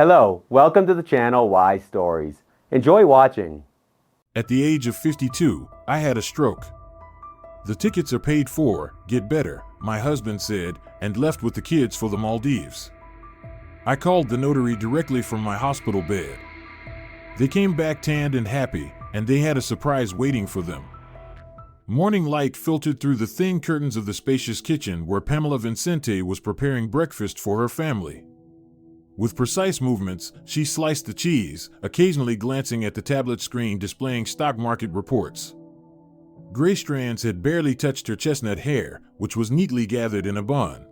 Hello, welcome to the channel Why Stories. Enjoy watching. At the age of 52, I had a stroke. The tickets are paid for, get better, my husband said, and left with the kids for the Maldives. I called the notary directly from my hospital bed. They came back tanned and happy, and they had a surprise waiting for them. Morning light filtered through the thin curtains of the spacious kitchen where Pamela Vincente was preparing breakfast for her family. With precise movements, she sliced the cheese, occasionally glancing at the tablet screen displaying stock market reports. Gray strands had barely touched her chestnut hair, which was neatly gathered in a bun.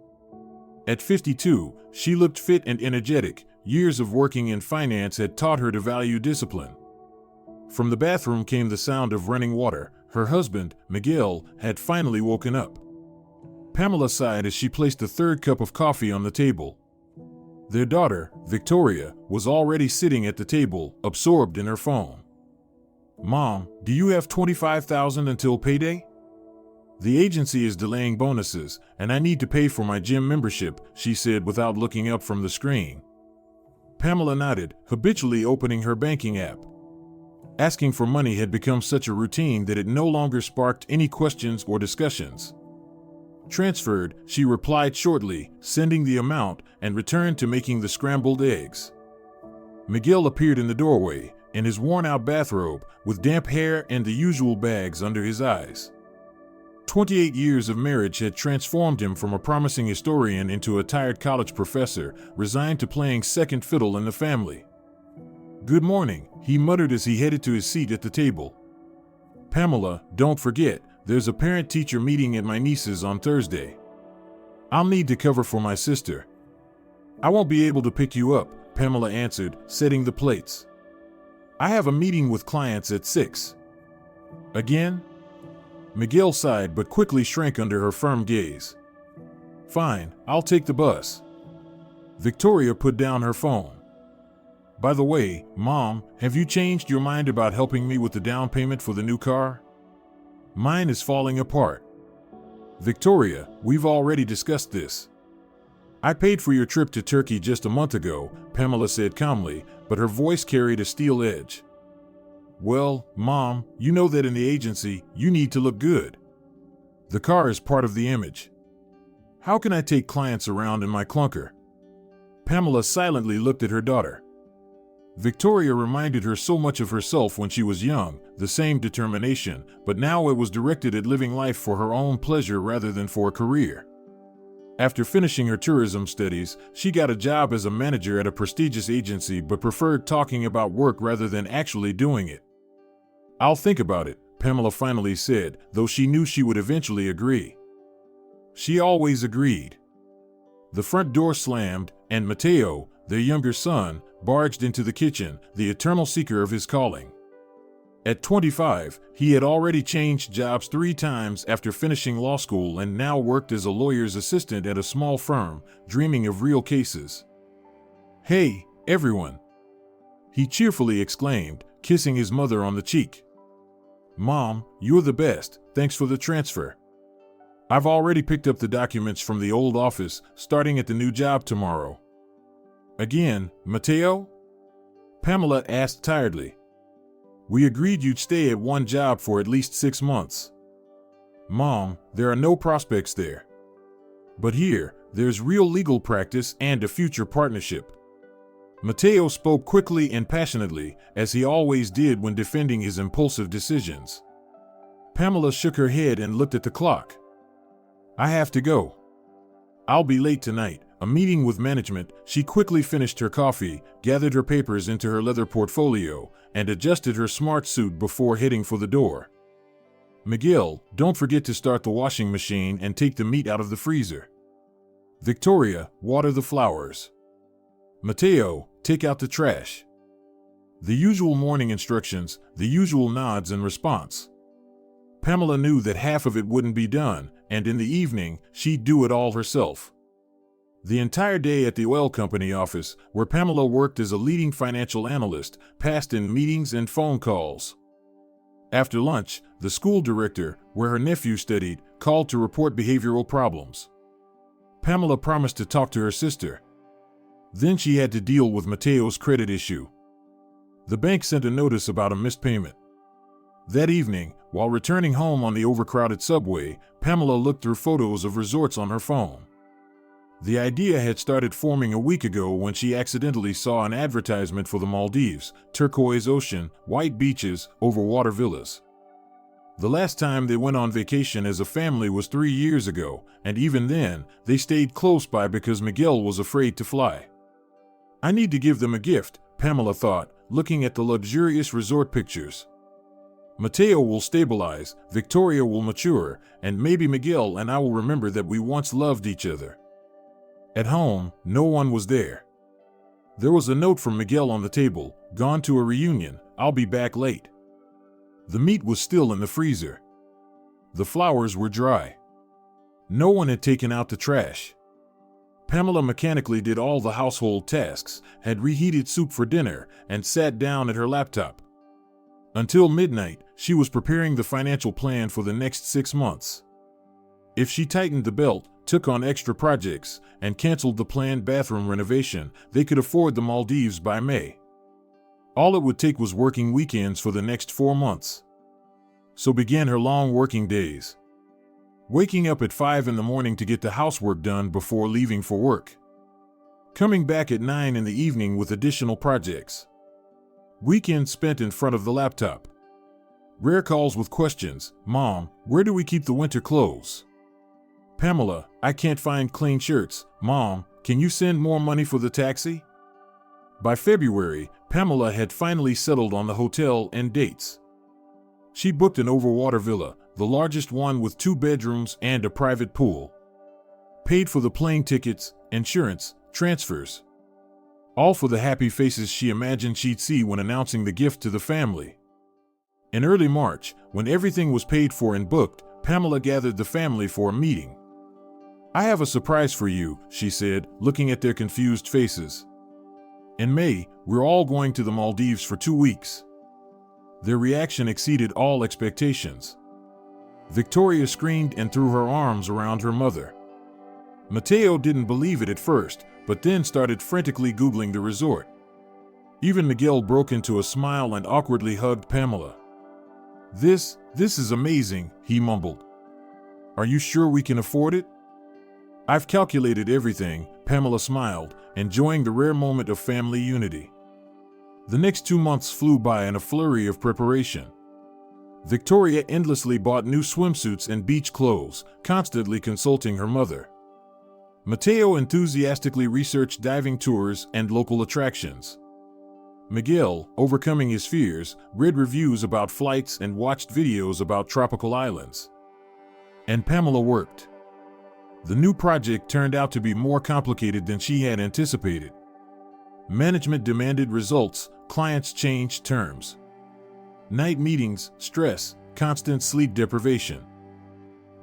At 52, she looked fit and energetic. Years of working in finance had taught her to value discipline. From the bathroom came the sound of running water. Her husband, Miguel, had finally woken up. Pamela sighed as she placed the third cup of coffee on the table. Their daughter, Victoria, was already sitting at the table, absorbed in her phone. "Mom, do you have $25,000 until payday? The agency is delaying bonuses, and I need to pay for my gym membership," she said without looking up from the screen. Pamela nodded, habitually opening her banking app. Asking for money had become such a routine that it no longer sparked any questions or discussions. Transferred, she replied shortly, sending the amount, and returned to making the scrambled eggs. Miguel appeared in the doorway, in his worn-out bathrobe, with damp hair and the usual bags under his eyes. 28 years of marriage had transformed him from a promising historian into a tired college professor, resigned to playing second fiddle in the family. "Good morning," he muttered as he headed to his seat at the table. "Pamela, don't forget, there's a parent-teacher meeting at my niece's on Thursday. I'll need to cover for my sister." "I won't be able to pick you up," Pamela answered, setting the plates. "I have a meeting with clients at 6. "Again?" Miguel sighed but quickly shrank under her firm gaze. "Fine, I'll take the bus." Victoria put down her phone. "By the way, Mom, have you changed your mind about helping me with the down payment for the new car? Mine is falling apart." "Victoria, we've already discussed this. I paid for your trip to Turkey just a month ago," Pamela said calmly, but her voice carried a steel edge. "Well, Mom, you know that in the agency, you need to look good. The car is part of the image. How can I take clients around in my clunker?" Pamela silently looked at her daughter. Victoria reminded her so much of herself when she was young, the same determination, but now it was directed at living life for her own pleasure rather than for a career. After finishing her tourism studies, she got a job as a manager at a prestigious agency but preferred talking about work rather than actually doing it. "I'll think about it," Pamela finally said, though she knew she would eventually agree. She always agreed. The front door slammed, and Mateo, their younger son, barged into the kitchen, the eternal seeker of his calling. At 25, he had already changed jobs 3 times after finishing law school and now worked as a lawyer's assistant at a small firm, dreaming of real cases. "Hey, everyone!" he cheerfully exclaimed, kissing his mother on the cheek. "Mom, you're the best, thanks for the transfer. I've already picked up the documents from the old office, starting at the new job tomorrow." "Again, Mateo?" Pamela asked tiredly. "We agreed you'd stay at one job for at least 6 months. Mom, there are no prospects there. But here, there's real legal practice and a future partnership." Mateo spoke quickly and passionately, as he always did when defending his impulsive decisions. Pamela shook her head and looked at the clock. "I have to go. I'll be late tonight. A meeting with management." She quickly finished her coffee, gathered her papers into her leather portfolio, and adjusted her smart suit before heading for the door. "Miguel, don't forget to start the washing machine and take the meat out of the freezer. Victoria, water the flowers. Mateo, take out the trash." The usual morning instructions, the usual nods in response. Pamela knew that half of it wouldn't be done, and in the evening, she'd do it all herself. The entire day at the oil company office, where Pamela worked as a leading financial analyst, passed in meetings and phone calls. After lunch, the school director, where her nephew studied, called to report behavioral problems. Pamela promised to talk to her sister. Then she had to deal with Mateo's credit issue. The bank sent a notice about a missed payment. That evening, while returning home on the overcrowded subway, Pamela looked through photos of resorts on her phone. The idea had started forming a week ago when she accidentally saw an advertisement for the Maldives, turquoise ocean, white beaches, overwater villas. The last time they went on vacation as a family was 3 years ago, and even then, they stayed close by because Miguel was afraid to fly. I need to give them a gift, Pamela thought, looking at the luxurious resort pictures. Mateo will stabilize, Victoria will mature, and maybe Miguel and I will remember that we once loved each other. At home, no one was there. There was a note from Miguel on the table, "Gone to a reunion, I'll be back late." The meat was still in the freezer. The flowers were dry. No one had taken out the trash. Pamela mechanically did all the household tasks, had reheated soup for dinner, and sat down at her laptop. Until midnight, she was preparing the financial plan for the next 6 months. If she tightened the belt, took on extra projects, and canceled the planned bathroom renovation, they could afford the Maldives by May. All it would take was working weekends for the next 4 months. So began her long working days. Waking up at 5 in the morning to get the housework done before leaving for work. Coming back at 9 in the evening with additional projects. Weekends spent in front of the laptop. Rare calls with questions. "Mom, where do we keep the winter clothes?" "Pamela, I can't find clean shirts." "Mom, can you send more money for the taxi?" By February, Pamela had finally settled on the hotel and dates. She booked an overwater villa, the largest one with 2 bedrooms and a private pool. Paid for the plane tickets, insurance, transfers. All for the happy faces she imagined she'd see when announcing the gift to the family. In early March, when everything was paid for and booked, Pamela gathered the family for a meeting. "I have a surprise for you," she said, looking at their confused faces. "In May, we're all going to the Maldives for 2 weeks." Their reaction exceeded all expectations. Victoria screamed and threw her arms around her mother. Mateo didn't believe it at first, but then started frantically Googling the resort. Even Miguel broke into a smile and awkwardly hugged Pamela. This is amazing," he mumbled. "Are you sure we can afford it?" "I've calculated everything," Pamela smiled, enjoying the rare moment of family unity. The next 2 months flew by in a flurry of preparation. Victoria endlessly bought new swimsuits and beach clothes, constantly consulting her mother. Mateo enthusiastically researched diving tours and local attractions. Miguel, overcoming his fears, read reviews about flights and watched videos about tropical islands. And Pamela worked. The new project turned out to be more complicated than she had anticipated. Management demanded results, clients changed terms. Night meetings, stress, constant sleep deprivation.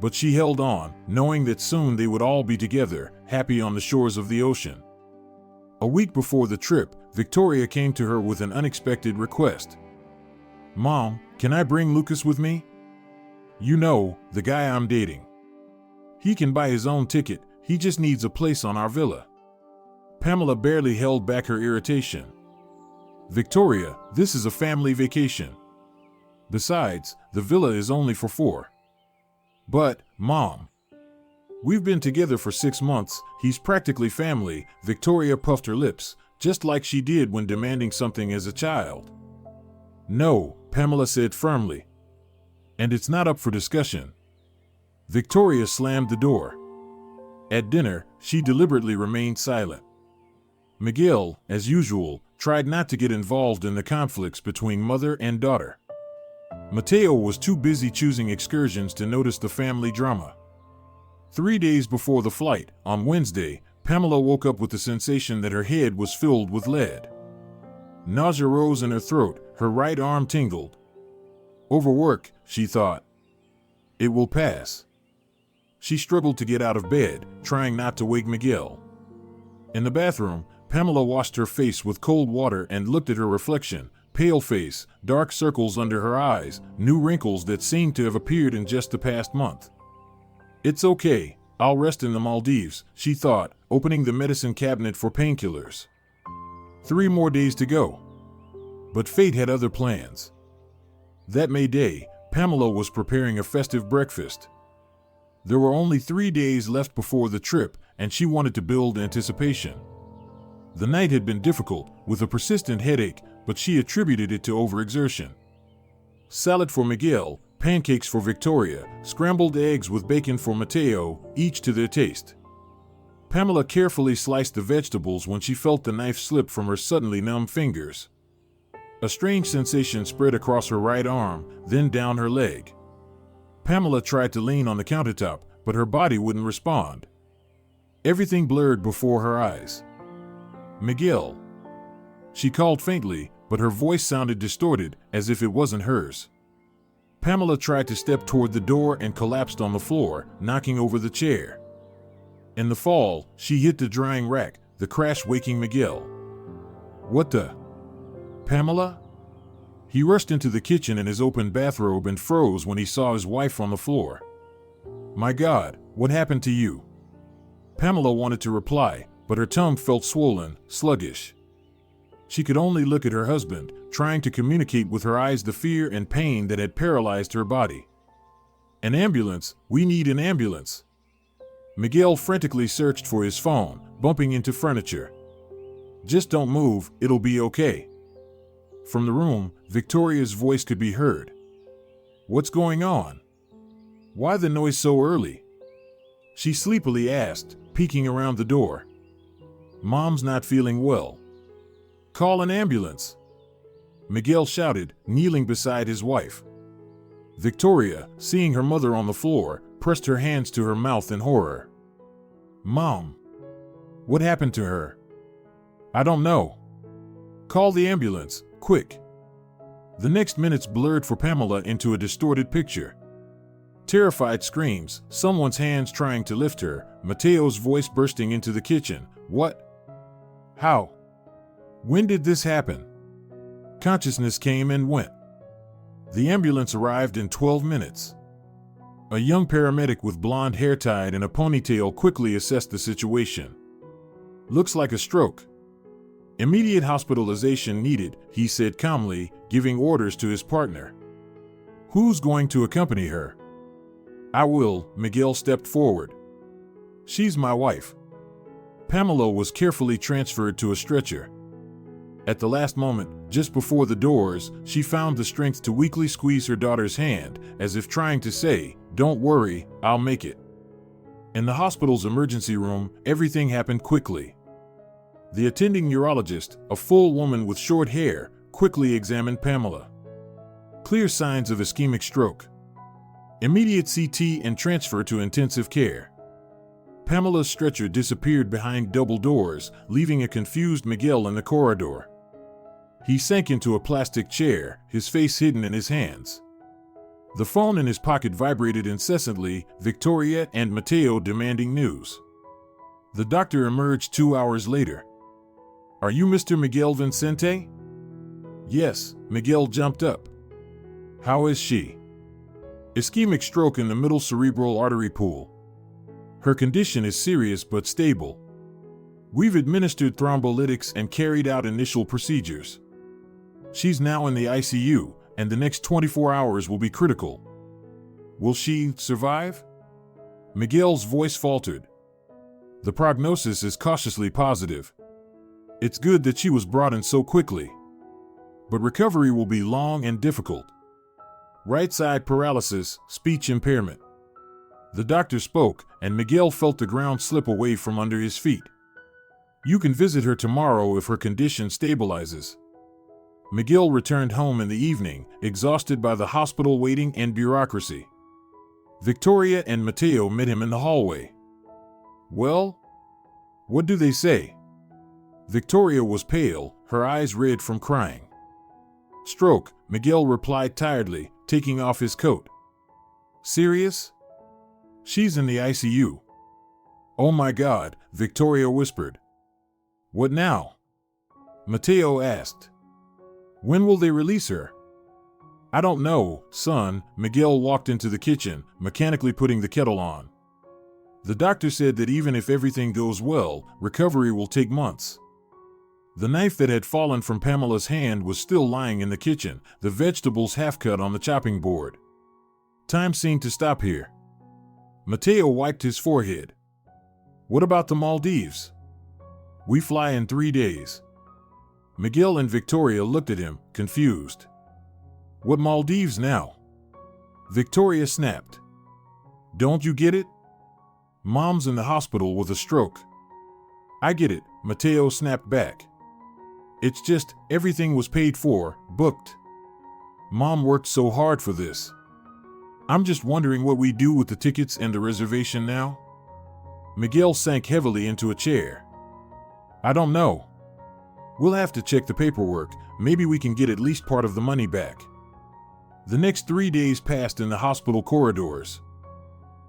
But she held on, knowing that soon they would all be together, happy on the shores of the ocean. A week before the trip, Victoria came to her with an unexpected request. "Mom, can I bring Lucas with me? You know, the guy I'm dating. He can buy his own ticket, he just needs a place on our villa." Pamela barely held back her irritation. "Victoria, this is a family vacation. Besides, the villa is only for 4. "But, Mom, we've been together for 6 months, he's practically family." Victoria puffed her lips, just like she did when demanding something as a child. "No," Pamela said firmly. "And it's not up for discussion." Victoria slammed the door. At dinner, she deliberately remained silent. Miguel, as usual, tried not to get involved in the conflicts between mother and daughter. Mateo was too busy choosing excursions to notice the family drama. 3 days before the flight, on Wednesday, Pamela woke up with the sensation that her head was filled with lead. Nausea rose in her throat, her right arm tingled. Overwork, she thought. It will pass. She struggled to get out of bed, trying not to wake Miguel. In the bathroom, Pamela washed her face with cold water and looked at her reflection. Pale face, dark circles under her eyes, new wrinkles that seemed to have appeared in just the past month. "It's okay," I'll rest in the Maldives, she thought, opening the medicine cabinet for painkillers. 3 more days to go. But fate had other plans. That May Day, Pamela was preparing a festive breakfast. There were only 3 days left before the trip, and she wanted to build anticipation. The night had been difficult, with a persistent headache, but she attributed it to overexertion. Salad for Miguel, pancakes for Victoria, scrambled eggs with bacon for Mateo, each to their taste. Pamela carefully sliced the vegetables when she felt the knife slip from her suddenly numb fingers. A strange sensation spread across her right arm, then down her leg. Pamela tried to lean on the countertop, but her body wouldn't respond. Everything blurred before her eyes. Miguel. She called faintly, but her voice sounded distorted, as if it wasn't hers. Pamela tried to step toward the door and collapsed on the floor, knocking over the chair. In the fall, she hit the drying rack, the crash waking Miguel. What the? Pamela? He rushed into the kitchen in his open bathrobe and froze when he saw his wife on the floor. My God, what happened to you? Pamela wanted to reply, but her tongue felt swollen, sluggish. She could only look at her husband, trying to communicate with her eyes the fear and pain that had paralyzed her body. An ambulance, we need an ambulance. Miguel frantically searched for his phone, bumping into furniture. Just don't move, it'll be okay. From the room, Victoria's voice could be heard. What's going on? Why the noise so early? She sleepily asked, peeking around the door. Mom's not feeling well. Call an ambulance. Miguel shouted, kneeling beside his wife. Victoria, seeing her mother on the floor, pressed her hands to her mouth in horror. Mom. What happened to her? I don't know. Call the ambulance, quick. The next minutes blurred for Pamela into a distorted picture. Terrified screams, someone's hands trying to lift her, Mateo's voice bursting into the kitchen. What? How? When did this happen? Consciousness came and went. The ambulance arrived in 12 minutes. A young paramedic with blonde hair tied in a ponytail quickly assessed the situation. Looks like a stroke. Immediate hospitalization needed, he said calmly, giving orders to his partner. Who's going to accompany her? I will, Miguel stepped forward. She's my wife. Pamela was carefully transferred to a stretcher. At the last moment, just before the doors, she found the strength to weakly squeeze her daughter's hand, as if trying to say, "Don't worry, I'll make it." In the hospital's emergency room, everything happened quickly. The attending neurologist, a full woman with short hair, quickly examined Pamela. Clear signs of ischemic stroke. Immediate CT and transfer to intensive care. Pamela's stretcher disappeared behind double doors, leaving a confused Miguel in the corridor. He sank into a plastic chair, his face hidden in his hands. The phone in his pocket vibrated incessantly, Victoria and Mateo demanding news. The doctor emerged 2 hours later. Are you Mr. Miguel Vicente? Yes, Miguel jumped up. How is she? Ischemic stroke in the middle cerebral artery pool. Her condition is serious but stable. We've administered thrombolytics and carried out initial procedures. She's now in the ICU, and the next 24 hours will be critical. Will she survive? Miguel's voice faltered. The prognosis is cautiously positive. It's good that she was brought in so quickly. But recovery will be long and difficult. Right side paralysis, speech impairment. The doctor spoke, and Miguel felt the ground slip away from under his feet. You can visit her tomorrow if her condition stabilizes. Miguel returned home in the evening, exhausted by the hospital waiting and bureaucracy. Victoria and Mateo met him in the hallway. Well? What do they say? Victoria was pale, her eyes red from crying. Stroke, Miguel replied tiredly, taking off his coat. Serious? She's in the ICU. Oh my God, Victoria whispered. What now? Mateo asked. When will they release her? I don't know, son. Miguel walked into the kitchen, mechanically putting the kettle on. The doctor said that even if everything goes well, recovery will take months. The knife that had fallen from Pamela's hand was still lying in the kitchen, the vegetables half cut on the chopping board. Time seemed to stop here. Mateo wiped his forehead. What about the Maldives? We fly in 3 days. Miguel and Victoria looked at him, confused. What Maldives now? Victoria snapped. Don't you get it? Mom's in the hospital with a stroke. I get it, Mateo snapped back. It's just, everything was paid for, booked. Mom worked so hard for this. I'm just wondering what we do with the tickets and the reservation now? Miguel sank heavily into a chair. I don't know. We'll have to check the paperwork. Maybe we can get at least part of the money back. The next 3 days passed in the hospital corridors.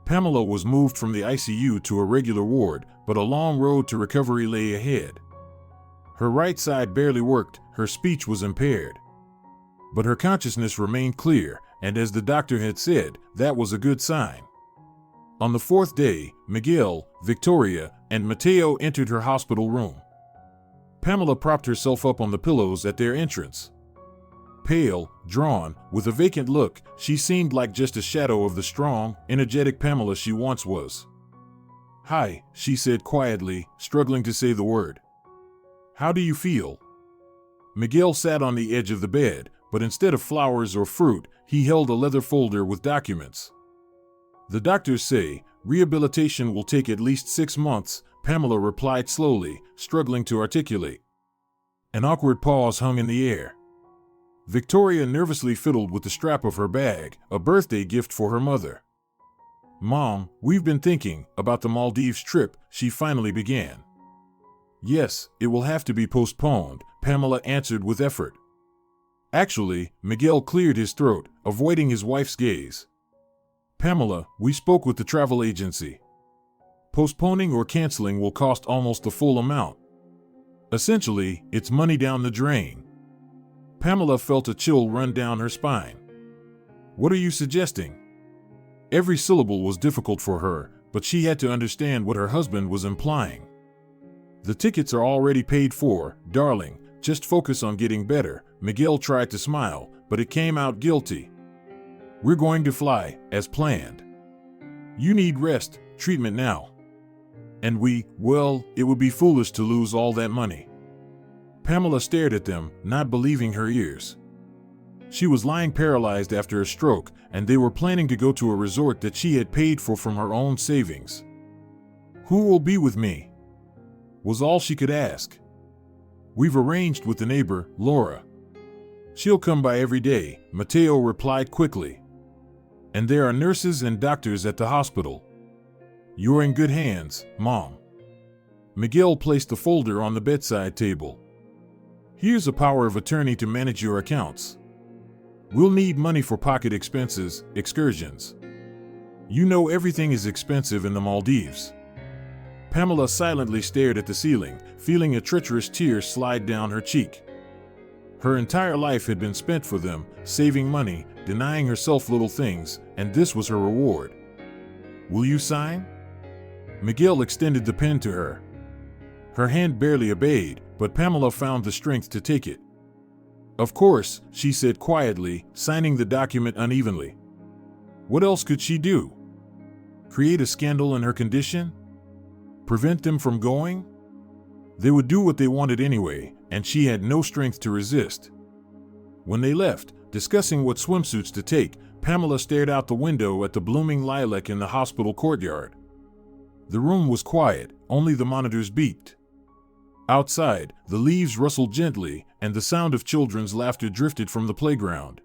Pamela was moved from the ICU to a regular ward, but a long road to recovery lay ahead. Her right side barely worked, her speech was impaired. But her consciousness remained clear, and as the doctor had said, that was a good sign. On the 4th day, Miguel, Victoria, and Mateo entered her hospital room. Pamela propped herself up on the pillows at their entrance. Pale, drawn, with a vacant look, she seemed like just a shadow of the strong, energetic Pamela she once was. Hi, she said quietly, struggling to say the word. How do you feel? Miguel sat on the edge of the bed, but instead of flowers or fruit, he held a leather folder with documents. The doctors say rehabilitation will take at least 6 months, Pamela replied slowly, struggling to articulate. An awkward pause hung in the air. Victoria nervously fiddled with the strap of her bag, a birthday gift for her mother. Mom, we've been thinking about the Maldives trip, she finally began. Yes, it will have to be postponed, Pamela answered with effort. Actually, Miguel cleared his throat, avoiding his wife's gaze. Pamela, we spoke with the travel agency. Postponing or canceling will cost almost the full amount. Essentially, it's money down the drain. Pamela felt a chill run down her spine. What are you suggesting? Every syllable was difficult for her, but she had to understand what her husband was implying. The tickets are already paid for, darling, just focus on getting better. Miguel tried to smile, but it came out guilty. We're going to fly, as planned. You need rest, treatment now. And it would be foolish to lose all that money. Pamela stared at them, not believing her ears. She was lying paralyzed after a stroke, and they were planning to go to a resort that she had paid for from her own savings. Who will be with me? Was all she could ask. We've arranged with the neighbor, Laura. She'll come by every day, Mateo replied quickly. And there are nurses and doctors at the hospital. You're in good hands, Mom. Miguel placed the folder on the bedside table. Here's a power of attorney to manage your accounts. We'll need money for pocket expenses, excursions. You know everything is expensive in the Maldives. Pamela silently stared at the ceiling, feeling a treacherous tear slide down her cheek. Her entire life had been spent for them, saving money, denying herself little things, and this was her reward. Will you sign? Miguel extended the pen to her. Her hand barely obeyed, but Pamela found the strength to take it. Of course, she said quietly, signing the document unevenly. What else could she do? Create a scandal in her condition? Prevent them from going? They would do what they wanted anyway, and she had no strength to resist. When they left, discussing what swimsuits to take, Pamela stared out the window at the blooming lilac in the hospital courtyard. The room was quiet, only the monitors beeped. Outside, the leaves rustled gently, and the sound of children's laughter drifted from the playground.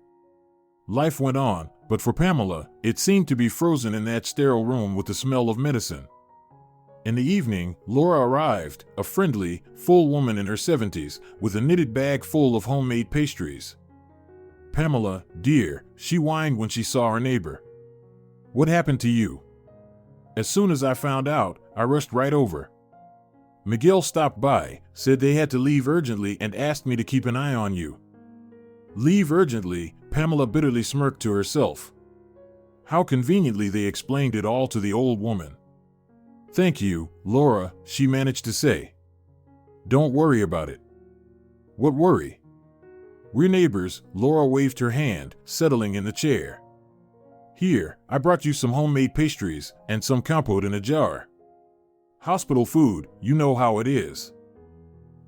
Life went on, but for Pamela, it seemed to be frozen in that sterile room with the smell of medicine. In the evening, Laura arrived, a friendly, full woman in her 70s, with a knitted bag full of homemade pastries. Pamela, dear, she whined when she saw her neighbor. What happened to you? As soon as I found out, I rushed right over. Miguel stopped by, said they had to leave urgently and asked me to keep an eye on you. Leave urgently, Pamela bitterly smirked to herself. How conveniently they explained it all to the old woman. Thank you, Laura, she managed to say. Don't worry about it. What worry? We're neighbors, Laura waved her hand, settling in the chair. Here, I brought you some homemade pastries and some compote in a jar. Hospital food, you know how it is.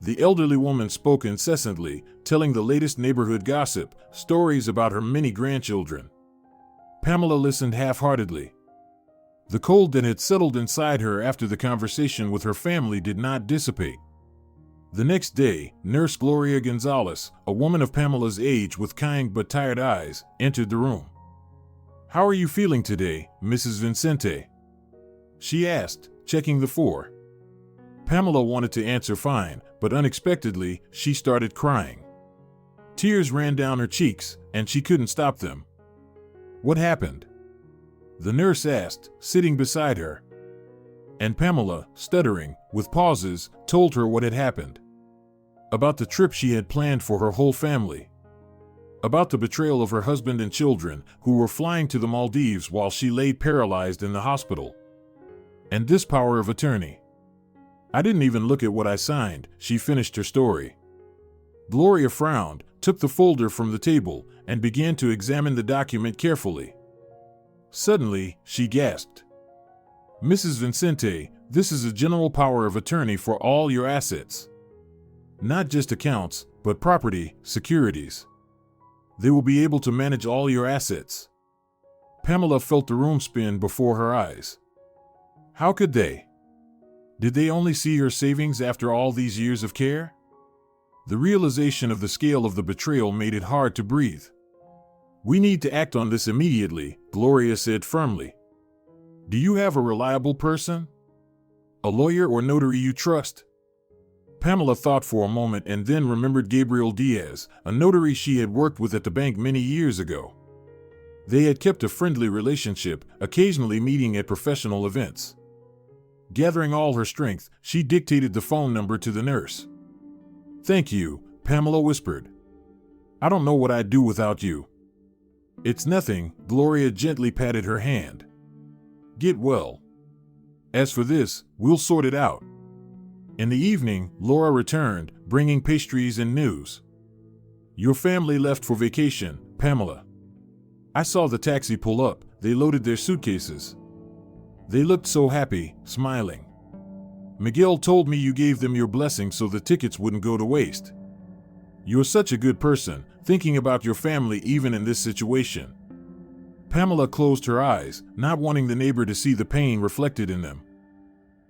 The elderly woman spoke incessantly, telling the latest neighborhood gossip, stories about her many grandchildren. Pamela listened half-heartedly. The cold that had settled inside her after the conversation with her family did not dissipate. The next day, Nurse Gloria Gonzalez, a woman of Pamela's age with kind but tired eyes, entered the room. How are you feeling today, Mrs. Vincente? She asked, checking the 4. Pamela wanted to answer fine, but unexpectedly, she started crying. Tears ran down her cheeks, and she couldn't stop them. What happened? The nurse asked, sitting beside her. And Pamela, stuttering, with pauses, told her what had happened. About the trip she had planned for her whole family. About the betrayal of her husband and children, who were flying to the Maldives while she lay paralyzed in the hospital. And this power of attorney. I didn't even look at what I signed, she finished her story. Gloria frowned, took the folder from the table, and began to examine the document carefully. Suddenly, she gasped. Mrs. Vincente, this is a general power of attorney for all your assets. Not just accounts, but property, securities. They will be able to manage all your assets. Pamela felt the room spin before her eyes. How could they? Did they only see her savings after all these years of care? The realization of the scale of the betrayal made it hard to breathe. We need to act on this immediately, Gloria said firmly. Do you have a reliable person? A lawyer or notary you trust? Pamela thought for a moment and then remembered Gabriel Diaz, a notary she had worked with at the bank many years ago. They had kept a friendly relationship, occasionally meeting at professional events. Gathering all her strength, she dictated the phone number to the nurse. Thank you, Pamela whispered. I don't know what I'd do without you. It's nothing, Gloria gently patted her hand. Get well. As for this, we'll sort it out. In the evening, Laura returned, bringing pastries and news. Your family left for vacation, Pamela. I saw the taxi pull up, they loaded their suitcases. They looked so happy, smiling. Miguel told me you gave them your blessing so the tickets wouldn't go to waste. You're such a good person, thinking about your family even in this situation. Pamela closed her eyes, not wanting the neighbor to see the pain reflected in them.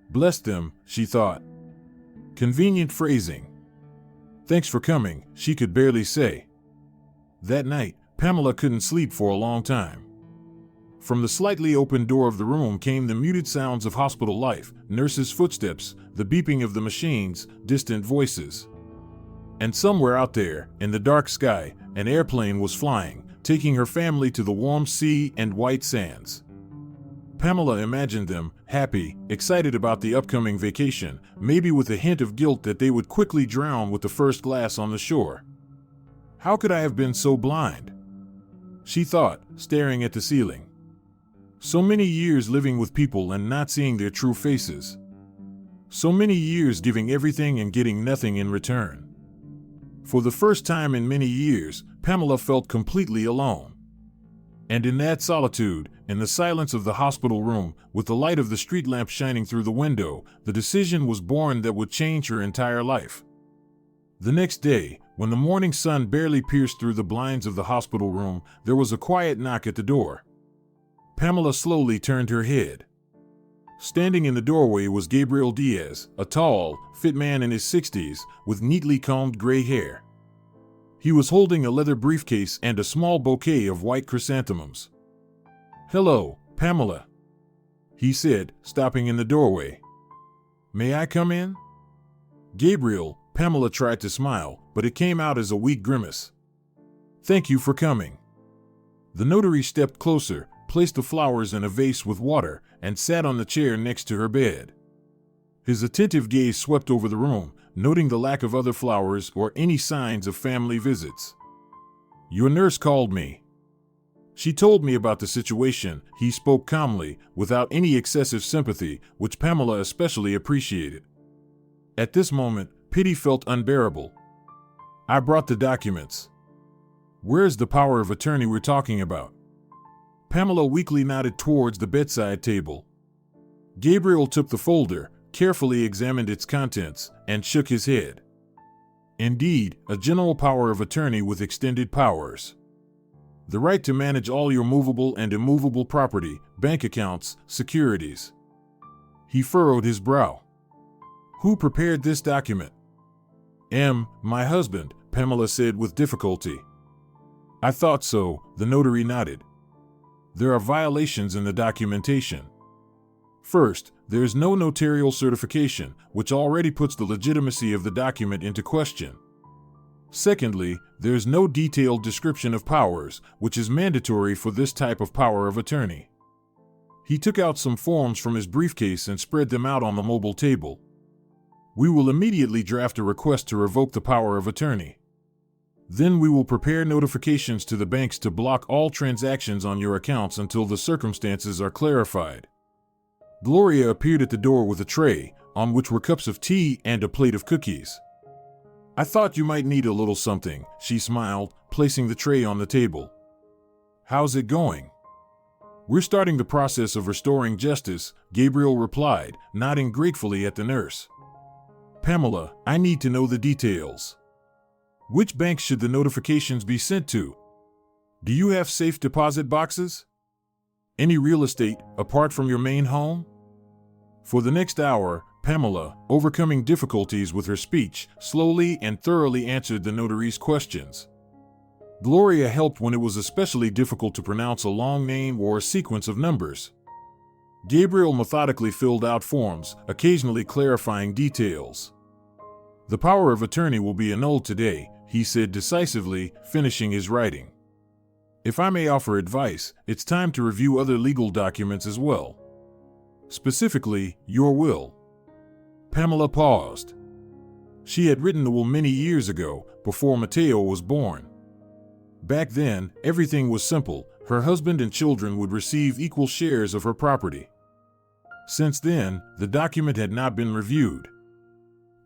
Bless them, she thought. Convenient phrasing. Thanks for coming, she could barely say. That night, Pamela couldn't sleep for a long time. From the slightly open door of the room came the muted sounds of hospital life, nurses' footsteps, the beeping of the machines, distant voices. And somewhere out there, in the dark sky, an airplane was flying, taking her family to the warm sea and white sands. Pamela imagined them, happy, excited about the upcoming vacation, maybe with a hint of guilt that they would quickly drown with the first glass on the shore. How could I have been so blind? She thought, staring at the ceiling. So many years living with people and not seeing their true faces. So many years giving everything and getting nothing in return. For the first time in many years, Pamela felt completely alone. And in that solitude, in the silence of the hospital room, with the light of the street lamp shining through the window, the decision was born that would change her entire life. The next day, when the morning sun barely pierced through the blinds of the hospital room, there was a quiet knock at the door. Pamela slowly turned her head. Standing in the doorway was Gabriel Diaz, a tall, fit man in his 60s, with neatly combed gray hair. He was holding a leather briefcase and a small bouquet of white chrysanthemums. Hello, Pamela, he said, stopping in the doorway. May I come in? Gabriel, Pamela tried to smile, but it came out as a weak grimace. Thank you for coming. The notary stepped closer, placed the flowers in a vase with water, and sat on the chair next to her bed. His attentive gaze swept over the room, noting the lack of other flowers or any signs of family visits. Your nurse called me. She told me about the situation. He spoke calmly, without any excessive sympathy, which Pamela especially appreciated. At this moment, pity felt unbearable. I brought the documents. Where's the power of attorney we're talking about? Pamela weakly nodded towards the bedside table. Gabriel took the folder, carefully examined its contents, and shook his head. Indeed, a general power of attorney with extended powers. The right to manage all your movable and immovable property, bank accounts, securities. He furrowed his brow. Who prepared this document? My husband, Pamela said with difficulty. I thought so, the notary nodded. There are violations in the documentation. First, there is no notarial certification, which already puts the legitimacy of the document into question. Secondly, there is no detailed description of powers, which is mandatory for this type of power of attorney. He took out some forms from his briefcase and spread them out on the mobile table. We will immediately draft a request to revoke the power of attorney. Then we will prepare notifications to the banks to block all transactions on your accounts until the circumstances are clarified. Gloria appeared at the door with a tray, on which were cups of tea and a plate of cookies. I thought you might need a little something, she smiled, placing the tray on the table. How's it going? We're starting the process of restoring justice, Gabriel replied, nodding gratefully at the nurse. Pamela, I need to know the details. Which banks should the notifications be sent to? Do you have safe deposit boxes? Any real estate, apart from your main home? For the next hour, Pamela, overcoming difficulties with her speech, slowly and thoroughly answered the notary's questions. Gloria helped when it was especially difficult to pronounce a long name or a sequence of numbers. Gabriel methodically filled out forms, occasionally clarifying details. The power of attorney will be annulled today, he said decisively, finishing his writing. If I may offer advice, it's time to review other legal documents as well. Specifically, your will. Pamela paused. She had written the will many years ago, before Mateo was born. Back then, everything was simple. Her husband and children would receive equal shares of her property. Since then, the document had not been reviewed.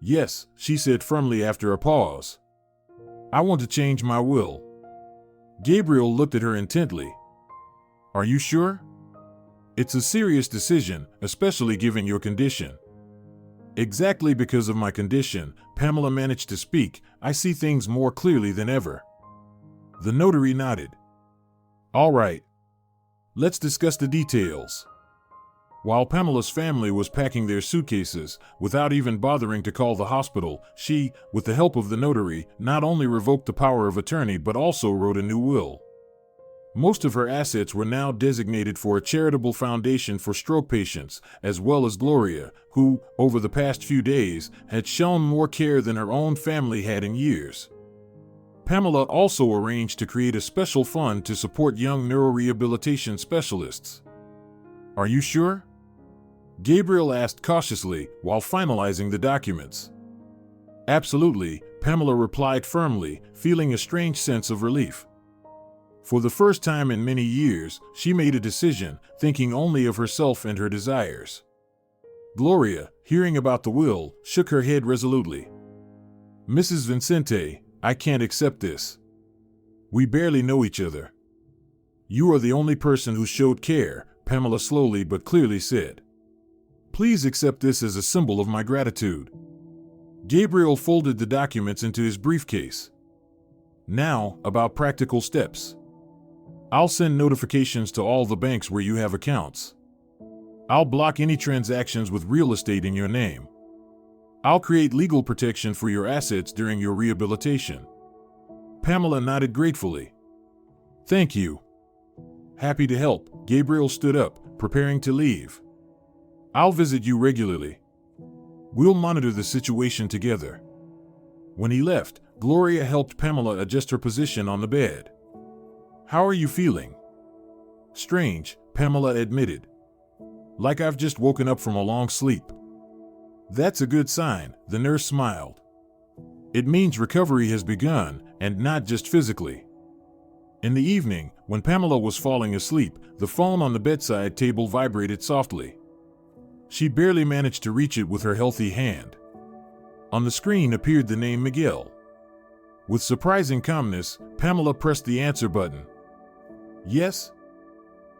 Yes, she said firmly after a pause. I want to change my will. Gabriel looked at her intently. Are you sure? It's a serious decision, especially given your condition. Exactly because of my condition, Pamela managed to speak, I see things more clearly than ever. The notary nodded. All right. Let's discuss the details. While Pamela's family was packing their suitcases, without even bothering to call the hospital, she, with the help of the notary, not only revoked the power of attorney but also wrote a new will. Most of her assets were now designated for a charitable foundation for stroke patients, as well as Gloria, who, over the past few days, had shown more care than her own family had in years. Pamela also arranged to create a special fund to support young neurorehabilitation specialists. Are you sure? Gabriel asked cautiously, while finalizing the documents. Absolutely, Pamela replied firmly, feeling a strange sense of relief. For the first time in many years, she made a decision, thinking only of herself and her desires. Gloria, hearing about the will, shook her head resolutely. Mrs. Vincente, I can't accept this. We barely know each other. You are the only person who showed care, Pamela slowly but clearly said. Please accept this as a symbol of my gratitude. Gabriel folded the documents into his briefcase. Now, about practical steps. I'll send notifications to all the banks where you have accounts. I'll block any transactions with real estate in your name. I'll create legal protection for your assets during your rehabilitation. Pamela nodded gratefully. Thank you. Happy to help, Gabriel stood up, preparing to leave. I'll visit you regularly. We'll monitor the situation together. When he left, Gloria helped Pamela adjust her position on the bed. How are you feeling? Strange, Pamela admitted. Like I've just woken up from a long sleep. That's a good sign, the nurse smiled. It means recovery has begun, and not just physically. In the evening, when Pamela was falling asleep, the phone on the bedside table vibrated softly. She barely managed to reach it with her healthy hand. On the screen appeared the name Miguel. With surprising calmness, Pamela pressed the answer button. "Yes?"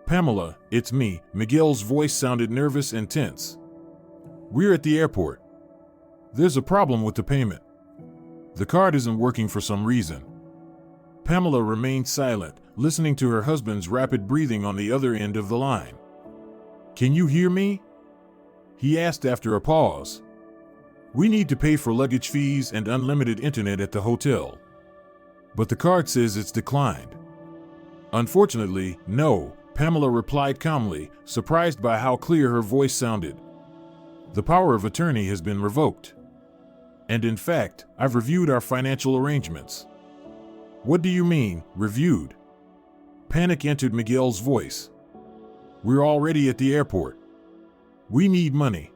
"Pamela, it's me." Miguel's voice sounded nervous and tense. "We're at the airport. There's a problem with the payment. The card isn't working for some reason." Pamela remained silent, listening to her husband's rapid breathing on the other end of the line. "Can you hear me?" he asked after a pause. "We need to pay for luggage fees and unlimited internet at the hotel. But the card says it's declined." "Unfortunately, no," Pamela replied calmly, surprised by how clear her voice sounded. "The power of attorney has been revoked. And in fact, I've reviewed our financial arrangements." "What do you mean, reviewed?" Panic entered Miguel's voice. "We're already at the airport. We need money.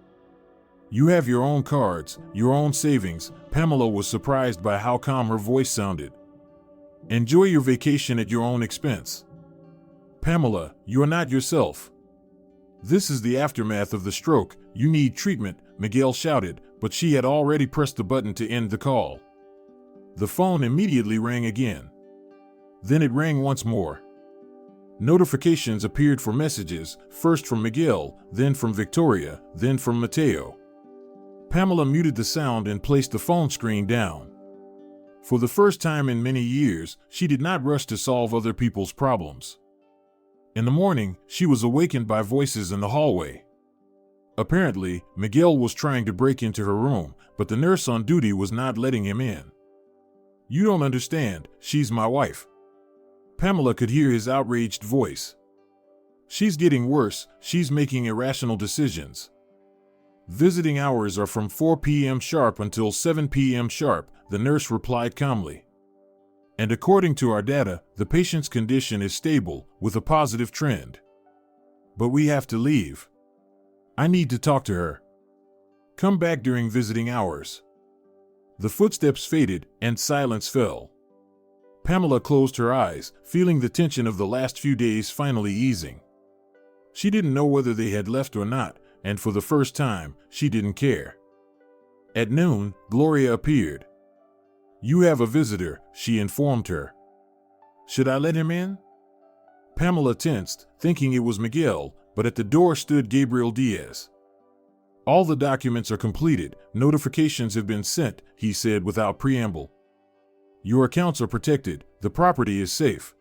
You have your own cards, your own savings." Pamela was surprised by how calm her voice sounded. "Enjoy your vacation at your own expense." "Pamela, you're not yourself. This is the aftermath of the stroke. You need treatment," Miguel shouted, but she had already pressed the button to end the call. The phone immediately rang again. Then it rang once more. Notifications appeared for messages, first from Miguel, then from Victoria, then from Mateo. Pamela muted the sound and placed the phone screen down. For the first time in many years, she did not rush to solve other people's problems. In the morning, she was awakened by voices in the hallway. Apparently, Miguel was trying to break into her room, but the nurse on duty was not letting him in. "You don't understand, she's my wife." Pamela could hear his outraged voice. "She's getting worse, she's making irrational decisions. Visiting hours are from 4 p.m. sharp until 7 p.m. sharp," the nurse replied calmly. "And according to our data, the patient's condition is stable, with a positive trend. But we have to leave. I need to talk to her. Come back during visiting hours." The footsteps faded, and silence fell. Pamela closed her eyes, feeling the tension of the last few days finally easing. She didn't know whether they had left or not, and for the first time, she didn't care. At noon, Gloria appeared. "You have a visitor," she informed her. "Should I let him in?" Pamela tensed, thinking it was Miguel, but at the door stood Gabriel Diaz. "All the documents are completed, notifications have been sent," he said without preamble. "Your accounts are protected, the property is safe.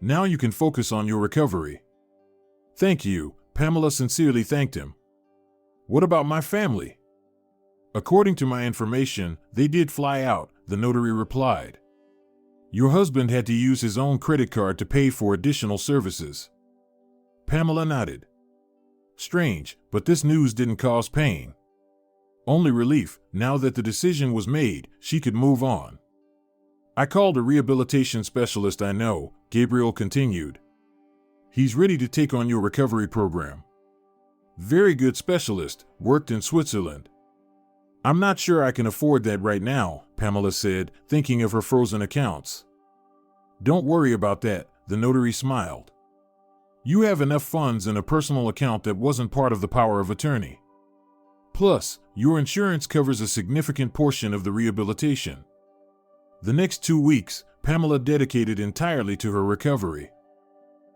Now you can focus on your recovery." "Thank you," Pamela sincerely thanked him. "What about my family?" "According to my information, they did fly out," the notary replied. "Your husband had to use his own credit card to pay for additional services." Pamela nodded. Strange, but this news didn't cause pain. Only relief. Now that the decision was made, she could move on. "I called a rehabilitation specialist I know," Gabriel continued. "He's ready to take on your recovery program. Very good specialist, worked in Switzerland." "I'm not sure I can afford that right now," Pamela said, thinking of her frozen accounts. "Don't worry about that," the notary smiled. "You have enough funds in a personal account that wasn't part of the power of attorney. Plus, your insurance covers a significant portion of the rehabilitation." The next 2 weeks, Pamela dedicated entirely to her recovery.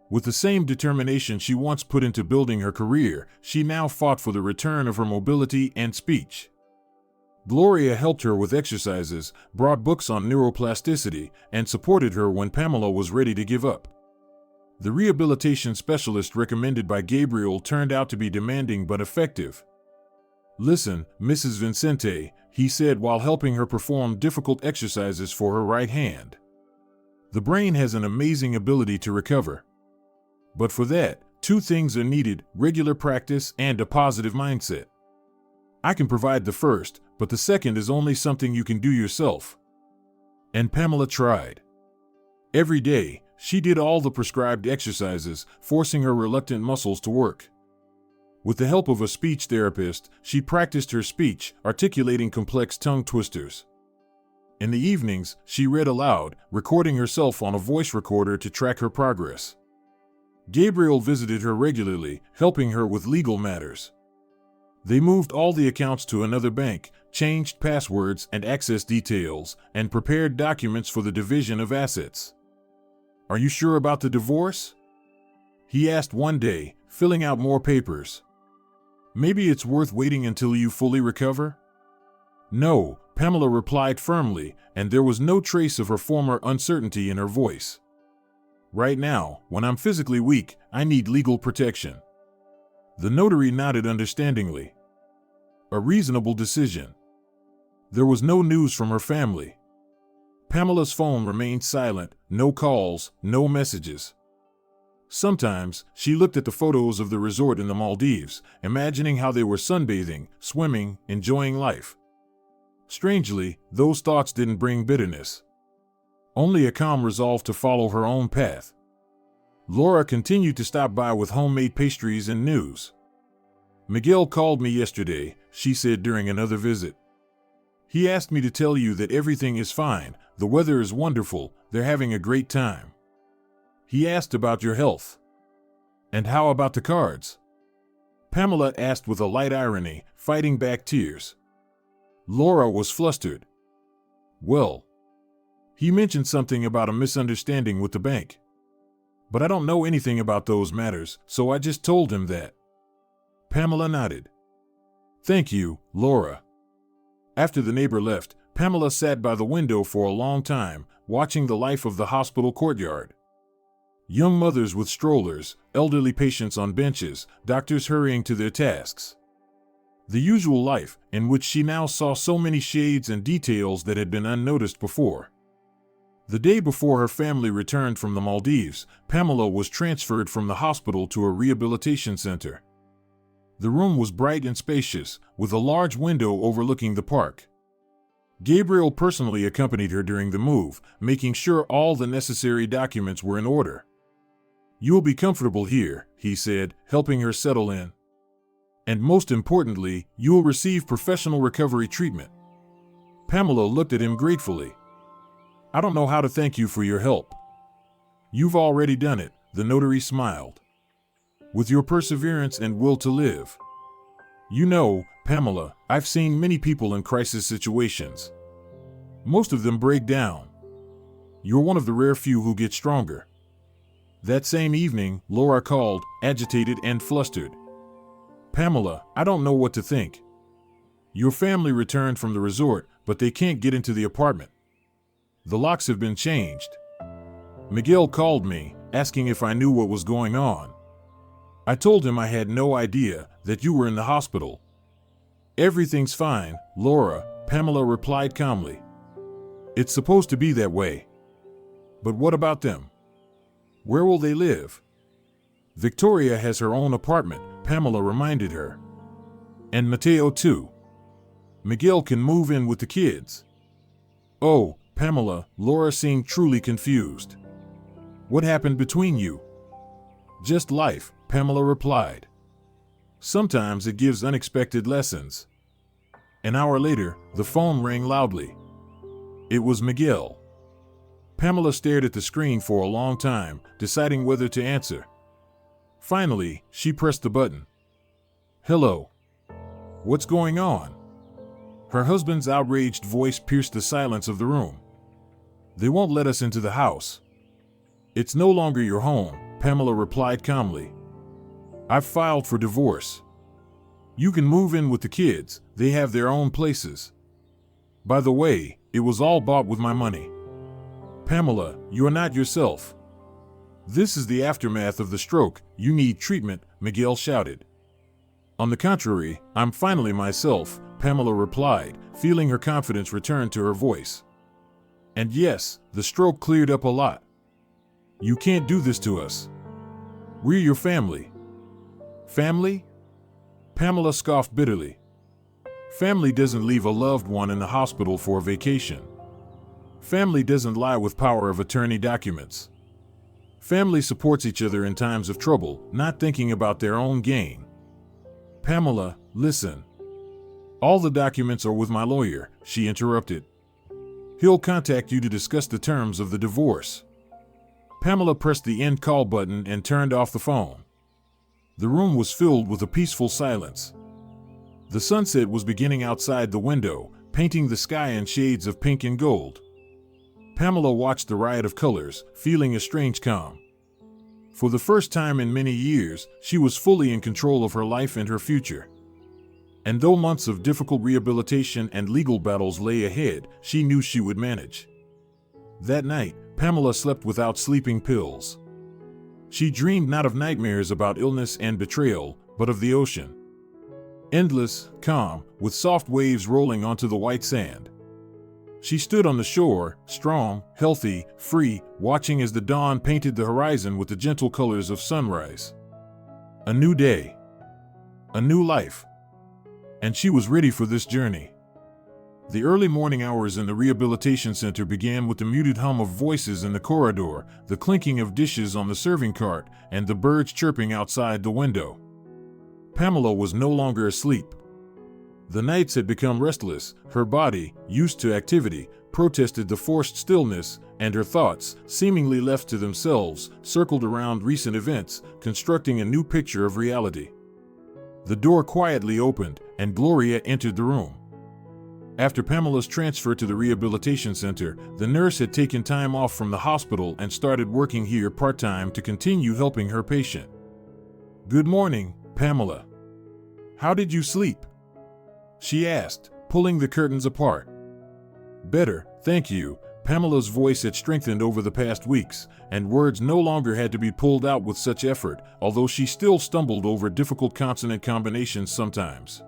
With the same determination she once put into building her career, she now fought for the return of her mobility and speech. Gloria helped her with exercises, brought books on neuroplasticity, and supported her when Pamela was ready to give up. The rehabilitation specialist recommended by Gabriel turned out to be demanding but effective. "Listen, Mrs. Vincente," he said while helping her perform difficult exercises for her right hand. "The brain has an amazing ability to recover. But for that, 2 things are needed: regular practice and a positive mindset. I can provide the first, but the second is only something you can do yourself." And Pamela tried. Every day, she did all the prescribed exercises, forcing her reluctant muscles to work. With the help of a speech therapist, she practiced her speech, articulating complex tongue twisters. In the evenings, she read aloud, recording herself on a voice recorder to track her progress. Gabriel visited her regularly, helping her with legal matters. They moved all the accounts to another bank, changed passwords and access details, and prepared documents for the division of assets. "Are you sure about the divorce?" he asked one day, filling out more papers. "Maybe it's worth waiting until you fully recover?" "No," Pamela replied firmly, and there was no trace of her former uncertainty in her voice. "Right now, when I'm physically weak, I need legal protection." The notary nodded understandingly. A reasonable decision. There was no news from her family. Pamela's phone remained silent, no calls, no messages. Sometimes, she looked at the photos of the resort in the Maldives, imagining how they were sunbathing, swimming, enjoying life. Strangely, those thoughts didn't bring bitterness. Only a calm resolve to follow her own path. Laura continued to stop by with homemade pastries and news. "Miguel called me yesterday," she said during another visit. "He asked me to tell you that everything is fine, the weather is wonderful, they're having a great time. He asked about your health." "And how about the cards?" Pamela asked with a light irony, fighting back tears. Laura was flustered. "Well, he mentioned something about a misunderstanding with the bank. But I don't know anything about those matters, so I just told him that." Pamela nodded. "Thank you, Laura." After the neighbor left, Pamela sat by the window for a long time, watching the life of the hospital courtyard. Young mothers with strollers, elderly patients on benches, doctors hurrying to their tasks. The usual life, in which she now saw so many shades and details that had been unnoticed before. The day before her family returned from the Maldives, Pamela was transferred from the hospital to a rehabilitation center. The room was bright and spacious, with a large window overlooking the park. Gabriel personally accompanied her during the move, making sure all the necessary documents were in order. "You'll be comfortable here," he said, helping her settle in. "And most importantly, you will receive professional recovery treatment." Pamela looked at him gratefully. "I don't know how to thank you for your help." "You've already done it," the notary smiled. "With your perseverance and will to live. You know, Pamela, I've seen many people in crisis situations. Most of them break down. You're one of the rare few who get stronger." That same evening, Laura called, agitated and flustered. "Pamela, I don't know what to think. Your family returned from the resort, but they can't get into the apartment. The locks have been changed. Miguel called me, asking if I knew what was going on. I told him I had no idea, that you were in the hospital." "Everything's fine, Laura," Pamela replied calmly. "It's supposed to be that way. But what about them? Where will they live?" "Victoria has her own apartment," Pamela reminded her. "And Mateo too. Miguel can move in with the kids." "Oh, Pamela," Laura seemed truly confused. "What happened between you?" "Just life," Pamela replied. "Sometimes it gives unexpected lessons." An hour later, the phone rang loudly. It was Miguel. Pamela stared at the screen for a long time, deciding whether to answer. Finally, she pressed the button. "Hello. What's going on?" Her husband's outraged voice pierced the silence of the room. "They won't let us into the house." "It's no longer your home," Pamela replied calmly. "I've filed for divorce. You can move in with the kids, they have their own places. By the way, it was all bought with my money." "Pamela, you are not yourself. This is the aftermath of the stroke, you need treatment," Miguel shouted. "On the contrary, I'm finally myself," Pamela replied, feeling her confidence return to her voice. "And yes, the stroke cleared up a lot. You can't do this to us. We're your family." "Family?" Pamela scoffed bitterly. "Family doesn't leave a loved one in the hospital for a vacation. Family doesn't lie with power of attorney documents. Family supports each other in times of trouble, not thinking about their own gain." "Pamela, listen. All the documents are with my lawyer," she interrupted. He'll contact you to discuss the terms of the divorce. Pamela pressed the end call button and turned off the phone. The room was filled with a peaceful silence. The sunset was beginning outside the window, painting the sky in shades of pink and gold. Pamela watched the riot of colors, feeling a strange calm. For the first time in many years, she was fully in control of her life and her future. And though months of difficult rehabilitation and legal battles lay ahead, she knew she would manage. That night, Pamela slept without sleeping pills. She dreamed not of nightmares about illness and betrayal, but of the ocean. Endless, calm, with soft waves rolling onto the white sand. She stood on the shore, strong, healthy, free, watching as the dawn painted the horizon with the gentle colors of sunrise. A new day. A new life. And she was ready for this journey. The early morning hours in the rehabilitation center began with the muted hum of voices in the corridor, the clinking of dishes on the serving cart, and the birds chirping outside the window. Pamela was no longer asleep. The nights had become restless. Her body, used to activity, protested the forced stillness, and her thoughts, seemingly left to themselves, circled around recent events, constructing a new picture of reality. The door quietly opened, and Gloria entered the room. After Pamela's transfer to the rehabilitation center, the nurse had taken time off from the hospital and started working here part-time to continue helping her patient. "Good morning, Pamela. How did you sleep?" she asked, pulling the curtains apart. "Better, thank you." Pamela's voice had strengthened over the past weeks, and words no longer had to be pulled out with such effort, although she still stumbled over difficult consonant combinations sometimes.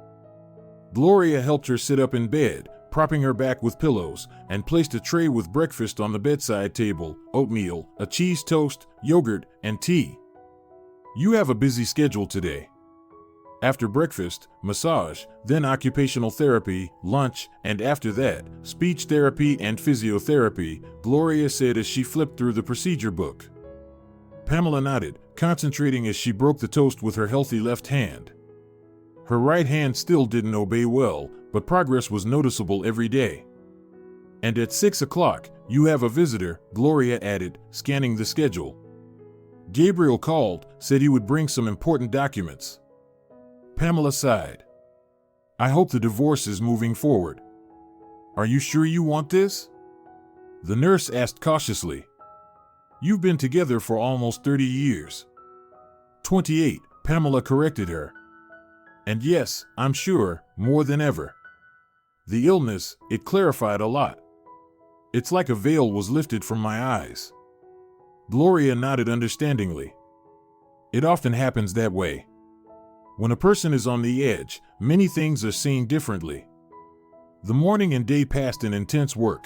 Gloria helped her sit up in bed, propping her back with pillows, and placed a tray with breakfast on the bedside table: oatmeal, a cheese toast, yogurt, and tea. "You have a busy schedule today." After breakfast, massage, then occupational therapy, lunch, and after that, speech therapy and physiotherapy, Gloria said as she flipped through the procedure book. Pamela nodded, concentrating as she broke the toast with her healthy left hand. Her right hand still didn't obey well, but progress was noticeable every day. "And at 6 o'clock, you have a visitor," Gloria added, scanning the schedule. "Gabriel called, said he would bring some important documents." Pamela sighed. "I hope the divorce is moving forward." "Are you sure you want this?" the nurse asked cautiously. "You've been together for almost 30 years. 28, Pamela corrected her. "And yes, I'm sure, more than ever." The illness, it clarified a lot. "It's like a veil was lifted from my eyes." Gloria nodded understandingly. "It often happens that way. When a person is on the edge, many things are seen differently." The morning and day passed in intense work.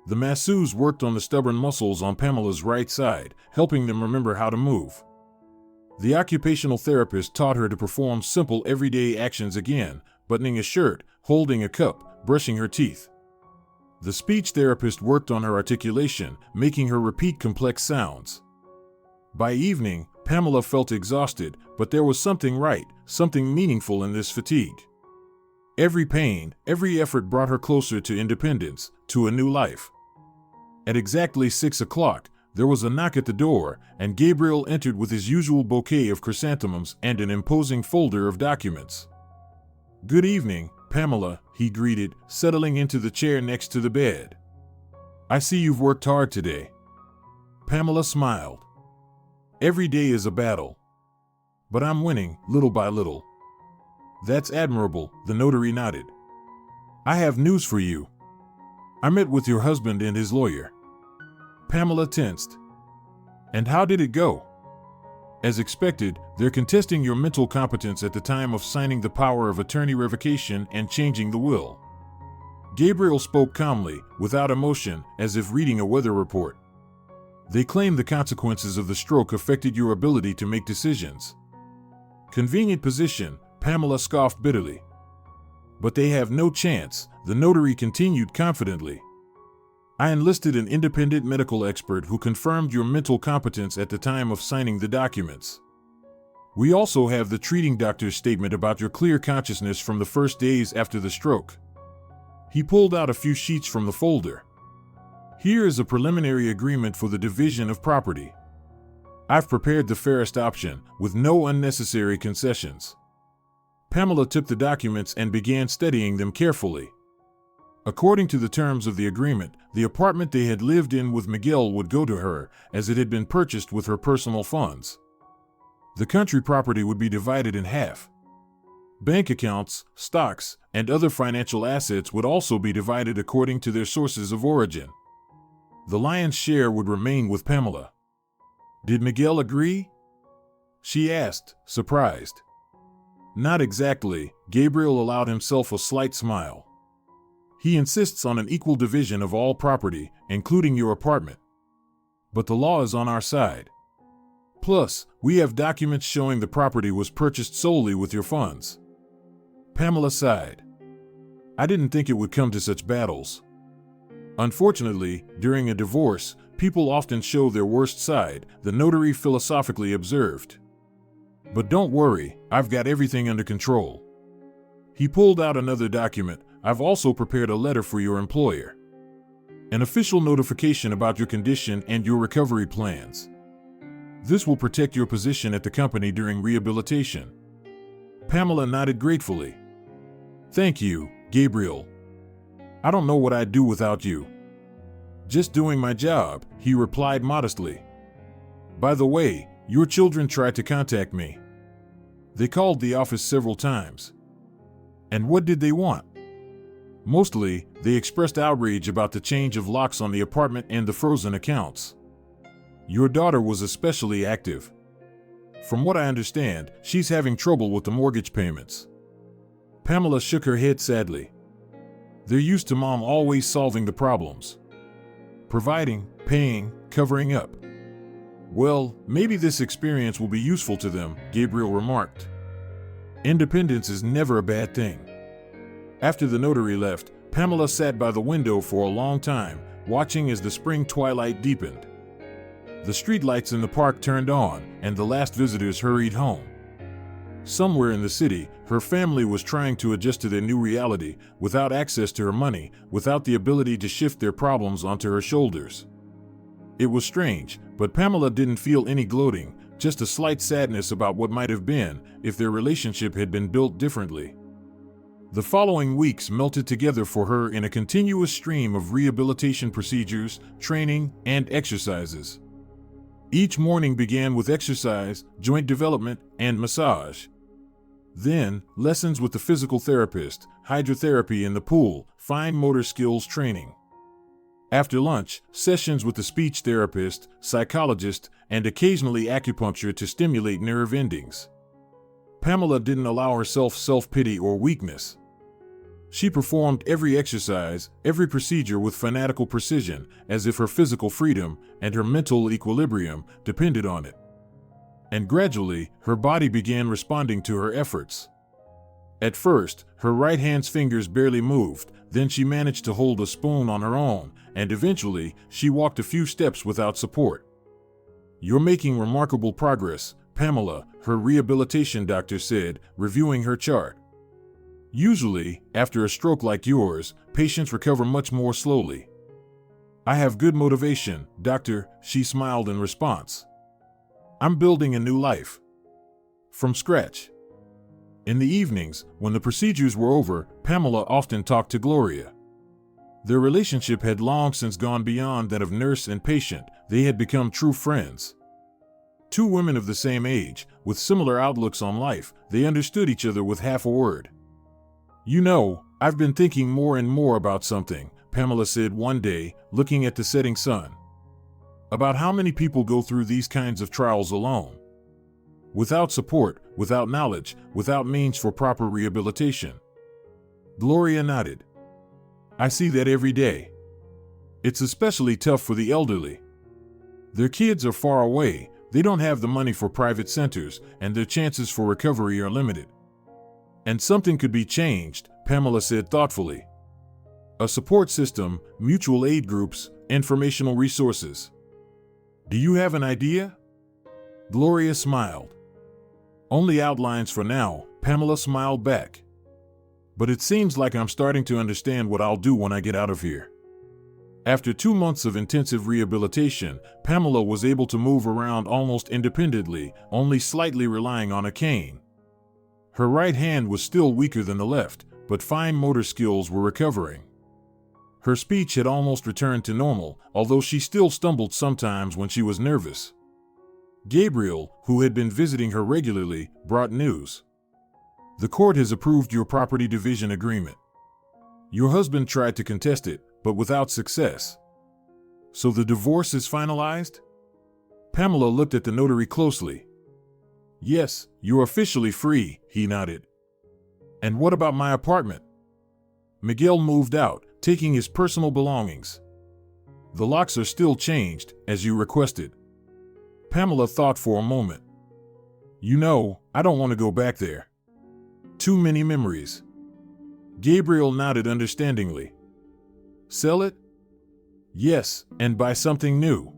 The masseuse worked on the stubborn muscles on Pamela's right side, helping them remember how to move. The occupational therapist taught her to perform simple everyday actions again: buttoning a shirt, holding a cup, brushing her teeth. The speech therapist worked on her articulation, making her repeat complex sounds. By evening, Pamela felt exhausted, but there was something right, something meaningful in this fatigue. Every pain, every effort brought her closer to independence, to a new life. At exactly 6 o'clock, there was a knock at the door, and Gabriel entered with his usual bouquet of chrysanthemums and an imposing folder of documents. "Good evening, Pamela," he greeted, settling into the chair next to the bed. "I see you've worked hard today." Pamela smiled. "Every day is a battle. But I'm winning, little by little." "That's admirable," the notary nodded. "I have news for you. I met with your husband and his lawyer." Pamela tensed. "And how did it go?" "As expected, they're contesting your mental competence at the time of signing the power of attorney revocation and changing the will." Gabriel spoke calmly, without emotion, as if reading a weather report. "They claim the consequences of the stroke affected your ability to make decisions." "Convenient position," Pamela scoffed bitterly. "But they have no chance," the notary continued confidently. "I enlisted an independent medical expert who confirmed your mental competence at the time of signing the documents. We also have the treating doctor's statement about your clear consciousness from the first days after the stroke." He pulled out a few sheets from the folder. Here is a preliminary agreement for the division of property. I've prepared the fairest option, with no unnecessary concessions. Pamela took the documents and began studying them carefully. According to the terms of the agreement, the apartment they had lived in with Miguel would go to her, as it had been purchased with her personal funds. The country property would be divided in half. Bank accounts, stocks, and other financial assets would also be divided according to their sources of origin. The lion's share would remain with Pamela. Did Miguel agree? She asked, surprised. Not exactly. Gabriel allowed himself a slight smile. He insists on an equal division of all property, including your apartment. But the law is on our side. Plus, we have documents showing the property was purchased solely with your funds. Pamela sighed. I didn't think it would come to such battles. Unfortunately, during a divorce, people often show their worst side, the notary philosophically observed. But don't worry, I've got everything under control. He pulled out another document. I've also prepared a letter for your employer. An official notification about your condition and your recovery plans. This will protect your position at the company during rehabilitation. Pamela nodded gratefully. Thank you, Gabriel. I don't know what I'd do without you. Just doing my job, he replied modestly. By the way, your children tried to contact me. They called the office several times. And what did they want? Mostly, they expressed outrage about the change of locks on the apartment and the frozen accounts. Your daughter was especially active. From what I understand, she's having trouble with the mortgage payments. Pamela shook her head sadly. They're used to mom always solving the problems. Providing, paying, covering up. Well, maybe this experience will be useful to them, Gabriel remarked. Independence is never a bad thing. After the notary left, Pamela sat by the window for a long time, watching as the spring twilight deepened. The streetlights in the park turned on, and the last visitors hurried home. Somewhere in the city, her family was trying to adjust to their new reality, without access to her money, without the ability to shift their problems onto her shoulders. It was strange, but Pamela didn't feel any gloating, just a slight sadness about what might have been if their relationship had been built differently. The following weeks melted together for her in a continuous stream of rehabilitation procedures, training, and exercises. Each morning began with exercise, joint development, and massage. Then, lessons with the physical therapist, hydrotherapy in the pool, fine motor skills training. After lunch, sessions with the speech therapist, psychologist, and occasionally acupuncture to stimulate nerve endings. Pamela didn't allow herself self-pity or weakness. She performed every exercise, every procedure with fanatical precision, as if her physical freedom and her mental equilibrium depended on it. And gradually, her body began responding to her efforts. At first, her right hand's fingers barely moved, then she managed to hold a spoon on her own, and eventually, she walked a few steps without support. You're making remarkable progress, Pamela, her rehabilitation doctor said, reviewing her chart. Usually, after a stroke like yours, patients recover much more slowly. I have good motivation, doctor, she smiled in response. I'm building a new life. From scratch. In the evenings, when the procedures were over, Pamela often talked to Gloria. Their relationship had long since gone beyond that of nurse and patient. They had become true friends. Two women of the same age, with similar outlooks on life, they understood each other with half a word. You know, I've been thinking more and more about something, Pamela said one day, looking at the setting sun. About how many people go through these kinds of trials alone. Without support, without knowledge, without means for proper rehabilitation. Gloria nodded. I see that every day. It's especially tough for the elderly. Their kids are far away, they don't have the money for private centers, and their chances for recovery are limited. And something could be changed, Pamela said thoughtfully. A support system, mutual aid groups, informational resources. Do you have an idea? Gloria smiled. Only outlines for now, Pamela smiled back. But it seems like I'm starting to understand what I'll do when I get out of here. After 2 months of intensive rehabilitation, Pamela was able to move around almost independently, only slightly relying on a cane. Her right hand was still weaker than the left, but fine motor skills were recovering. Her speech had almost returned to normal, although she still stumbled sometimes when she was nervous. Gabriel, who had been visiting her regularly, brought news. The court has approved your property division agreement. Your husband tried to contest it, but without success. So the divorce is finalized? Pamela looked at the notary closely. Yes, you're officially free, he nodded. And what about my apartment? Miguel moved out, taking his personal belongings. The locks are still changed, as you requested. Pamela thought for a moment. You know, I don't want to go back there. Too many memories. Gabriel nodded understandingly. Sell it? Yes, and buy something new.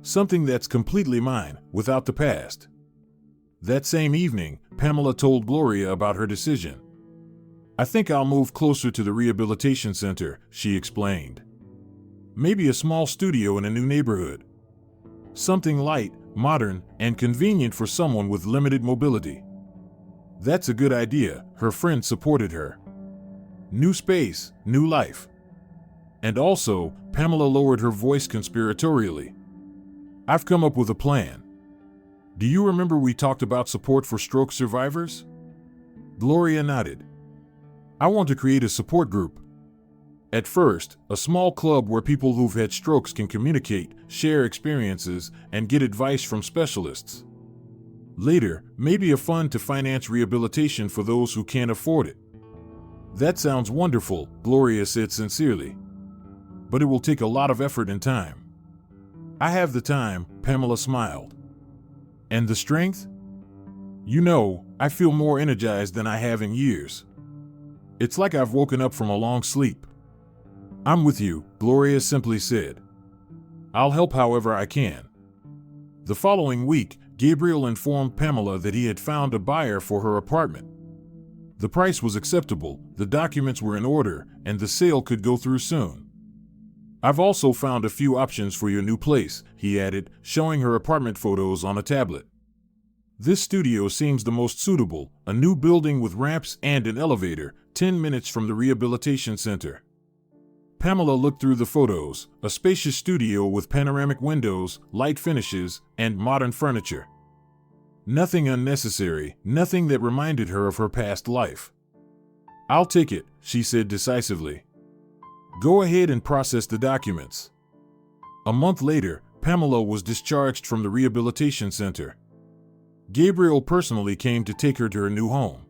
Something that's completely mine, without the past. That same evening, Pamela told Gloria about her decision. I think I'll move closer to the rehabilitation center, she explained. Maybe a small studio in a new neighborhood. Something light, modern, and convenient for someone with limited mobility. That's a good idea, her friend supported her. New space, new life. And also, Pamela lowered her voice conspiratorially. I've come up with a plan. Do you remember we talked about support for stroke survivors? Gloria nodded. I want to create a support group. At first, a small club where people who've had strokes can communicate, share experiences, and get advice from specialists. Later, maybe a fund to finance rehabilitation for those who can't afford it. That sounds wonderful, Gloria said sincerely. But it will take a lot of effort and time. I have the time, Pamela smiled. And the strength? You know, I feel more energized than I have in years. It's like I've woken up from a long sleep. I'm with you, Gloria simply said. I'll help however I can. The following week, Gabriel informed Pamela that he had found a buyer for her apartment. The price was acceptable, the documents were in order, and the sale could go through soon. I've also found a few options for your new place, he added, showing her apartment photos on a tablet. This studio seems the most suitable, a new building with ramps and an elevator, 10 minutes from the rehabilitation center. Pamela looked through the photos, a spacious studio with panoramic windows, light finishes, and modern furniture. Nothing unnecessary, nothing that reminded her of her past life. I'll take it, she said decisively. Go ahead and process the documents. A month later, Pamela was discharged from the rehabilitation center. Gabriel personally came to take her to her new home.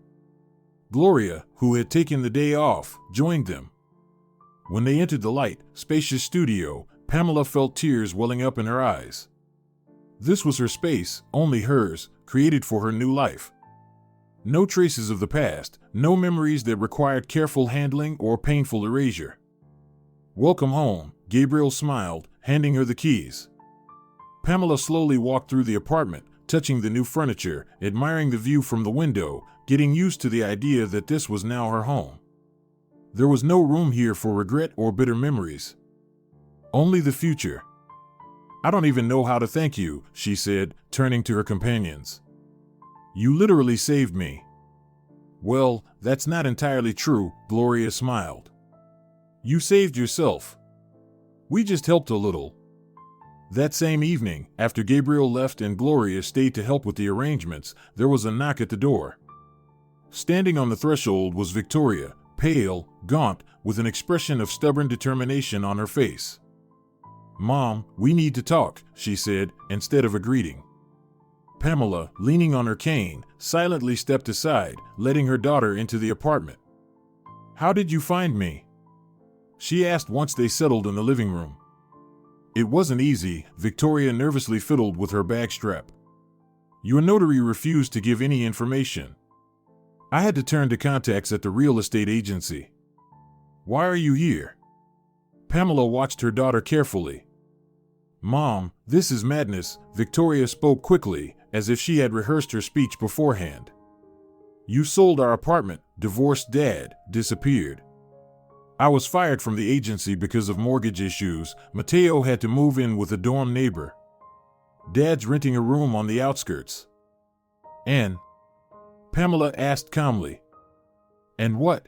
Gloria, who had taken the day off, joined them. When they entered the light, spacious studio, Pamela felt tears welling up in her eyes. This was her space, only hers, created for her new life. No traces of the past, no memories that required careful handling or painful erasure. Welcome home, Gabriel smiled, handing her the keys. Pamela slowly walked through the apartment, touching the new furniture, admiring the view from the window, getting used to the idea that this was now her home. There was no room here for regret or bitter memories. Only the future. I don't even know how to thank you, she said, turning to her companions. You literally saved me. Well, that's not entirely true, Gloria smiled. You saved yourself. We just helped a little. That same evening, after Gabriel left and Gloria stayed to help with the arrangements, there was a knock at the door. Standing on the threshold was Victoria, pale, gaunt, with an expression of stubborn determination on her face. Mom, we need to talk, she said, instead of a greeting. Pamela, leaning on her cane, silently stepped aside, letting her daughter into the apartment. How did you find me? She asked once they settled in the living room. It wasn't easy, Victoria nervously fiddled with her bag strap. Your notary refused to give any information. I had to turn to contacts at the real estate agency. Why are you here? Pamela watched her daughter carefully. Mom, this is madness, Victoria spoke quickly, as if she had rehearsed her speech beforehand. You sold our apartment, divorced Dad, disappeared. I was fired from the agency because of mortgage issues. Mateo had to move in with a dorm neighbor. Dad's renting a room on the outskirts. And? Pamela asked calmly. And what?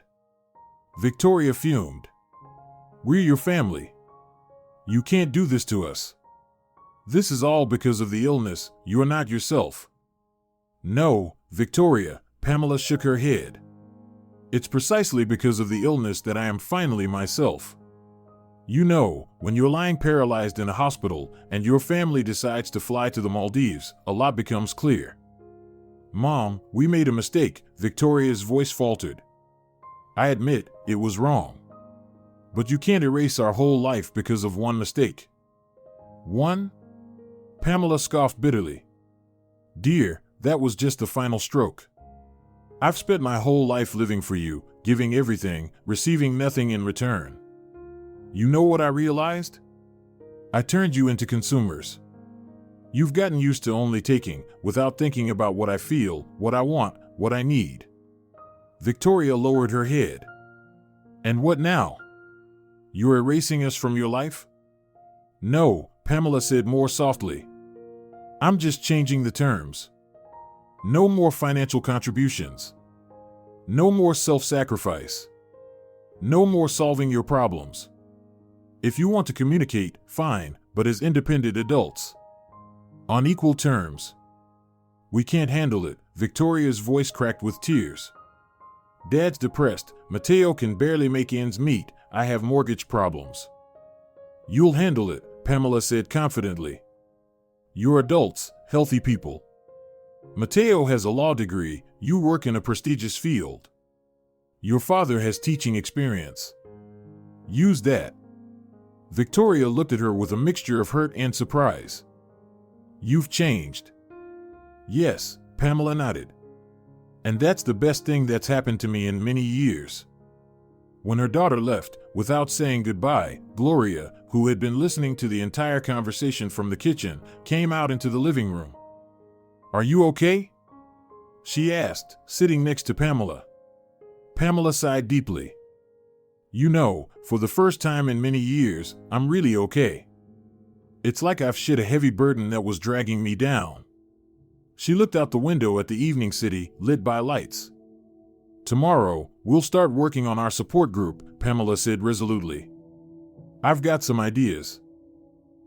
Victoria fumed. We're your family. You can't do this to us. This is all because of the illness. You're not yourself. No, Victoria, Pamela shook her head. It's precisely because of the illness that I am finally myself. You know, when you're lying paralyzed in a hospital and your family decides to fly to the Maldives, a lot becomes clear. Mom, we made a mistake, Victoria's voice faltered. I admit, it was wrong. But you can't erase our whole life because of one mistake. One? Pamela scoffed bitterly. Dear, that was just the final stroke. I've spent my whole life living for you, giving everything, receiving nothing in return. You know what I realized? I turned you into consumers. You've gotten used to only taking, without thinking about what I feel, what I want, what I need. Victoria lowered her head. And what now? You're erasing us from your life? No, Pamela said more softly. I'm just changing the terms. No more financial contributions. No more self-sacrifice. No more solving your problems. If you want to communicate, fine, but as independent adults. On equal terms. We can't handle it, Victoria's voice cracked with tears. Dad's depressed, Mateo can barely make ends meet, I have mortgage problems. You'll handle it, Pamela said confidently. You're adults, healthy people. Mateo has a law degree, you work in a prestigious field. Your father has teaching experience. Use that. Victoria looked at her with a mixture of hurt and surprise. You've changed. Yes, Pamela nodded. And that's the best thing that's happened to me in many years. When her daughter left, without saying goodbye, Gloria, who had been listening to the entire conversation from the kitchen, came out into the living room. Are you okay? She asked, sitting next to Pamela. Pamela sighed deeply. You know, for the first time in many years, I'm really okay. It's like I've shed a heavy burden that was dragging me down. She looked out the window at the evening city, lit by lights. Tomorrow, we'll start working on our support group, Pamela said resolutely. I've got some ideas.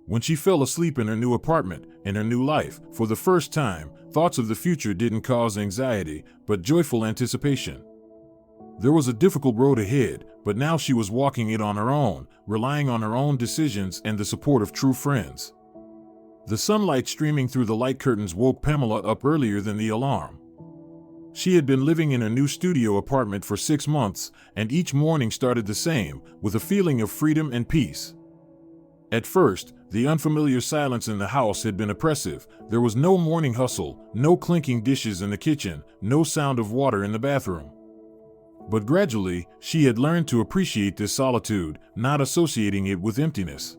When she fell asleep in her new apartment, in her new life, for the first time, thoughts of the future didn't cause anxiety, but joyful anticipation. There was a difficult road ahead, but now she was walking it on her own, relying on her own decisions and the support of true friends. The sunlight streaming through the light curtains woke Pamela up earlier than the alarm. She had been living in her new studio apartment for 6 months, and each morning started the same, with a feeling of freedom and peace. At first, the unfamiliar silence in the house had been oppressive. There was no morning hustle, no clinking dishes in the kitchen, no sound of water in the bathroom. But gradually, she had learned to appreciate this solitude, not associating it with emptiness.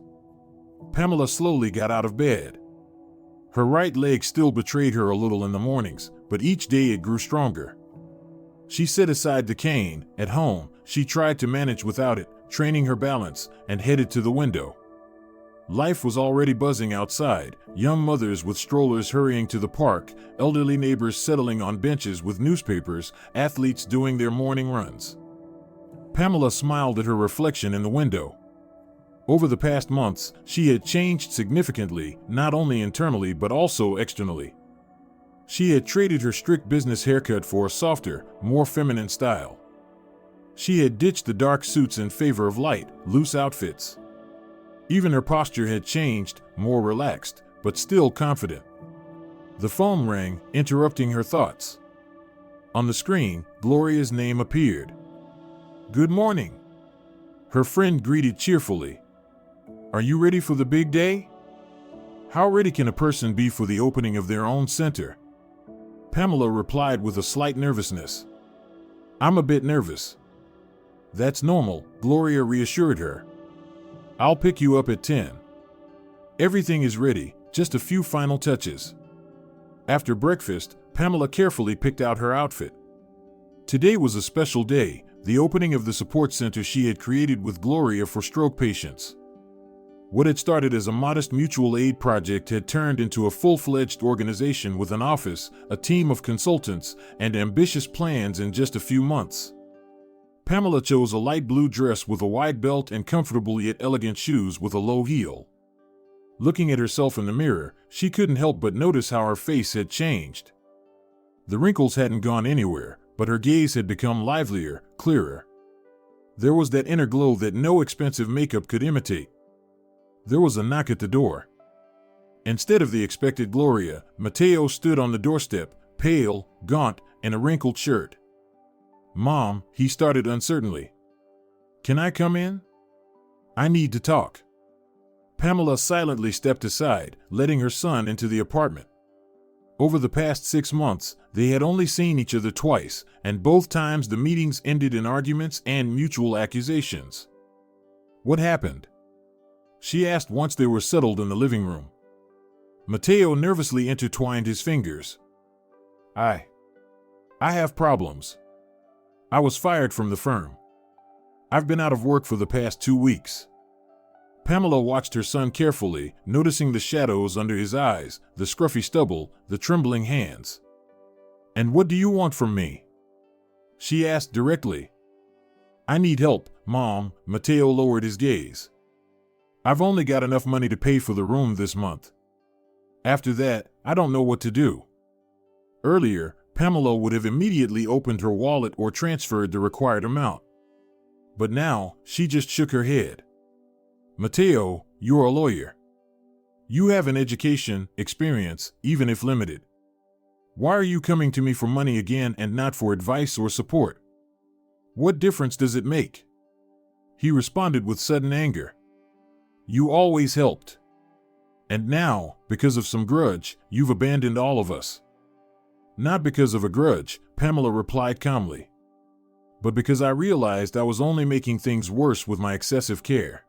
Pamela slowly got out of bed. Her right leg still betrayed her a little in the mornings, but each day it grew stronger. She set aside the cane. At home, she tried to manage without it, training her balance, and headed to the window. Life was already buzzing outside, young mothers with strollers hurrying to the park, elderly neighbors settling on benches with newspapers, athletes doing their morning runs. Pamela smiled at her reflection in the window. Over the past months, she had changed significantly, not only internally but also externally. She had traded her strict business haircut for a softer, more feminine style. She had ditched the dark suits in favor of light, loose outfits. Even her posture had changed, more relaxed, but still confident. The phone rang, interrupting her thoughts. On the screen, Gloria's name appeared. Good morning. Her friend greeted cheerfully. Are you ready for the big day? How ready can a person be for the opening of their own center? Pamela replied with a slight nervousness. I'm a bit nervous. That's normal, Gloria reassured her. I'll pick you up at 10. Everything is ready, just a few final touches. After breakfast, Pamela carefully picked out her outfit. Today was a special day, the opening of the support center she had created with Gloria for stroke patients. What had started as a modest mutual aid project had turned into a full-fledged organization with an office, a team of consultants, and ambitious plans in just a few months. Pamela chose a light blue dress with a wide belt and comfortable yet elegant shoes with a low heel. Looking at herself in the mirror, she couldn't help but notice how her face had changed. The wrinkles hadn't gone anywhere, but her gaze had become livelier, clearer. There was that inner glow that no expensive makeup could imitate. There was a knock at the door. Instead of the expected Gloria, Mateo stood on the doorstep, pale, gaunt, in a wrinkled shirt. "Mom," he started uncertainly. "Can I come in? I need to talk." Pamela silently stepped aside, letting her son into the apartment. Over the past 6 months, they had only seen each other twice, and both times the meetings ended in arguments and mutual accusations. "What happened?" she asked once they were settled in the living room. Mateo nervously intertwined his fingers. I have problems. I was fired from the firm. I've been out of work for the past 2 weeks." Pamela watched her son carefully, noticing the shadows under his eyes, the scruffy stubble, the trembling hands. "And what do you want from me?" she asked directly. "I need help, Mom." Mateo lowered his gaze. "I've only got enough money to pay for the room this month. After that, I don't know what to do." Earlier, Pamela would have immediately opened her wallet or transferred the required amount. But now, she just shook her head. "Mateo, you're a lawyer. You have an education, experience, even if limited. Why are you coming to me for money again and not for advice or support? What difference does it make?" He responded with sudden anger. "You always helped. And now, because of some grudge, you've abandoned all of us." "Not because of a grudge," Pamela replied calmly. "But because I realized I was only making things worse with my excessive care.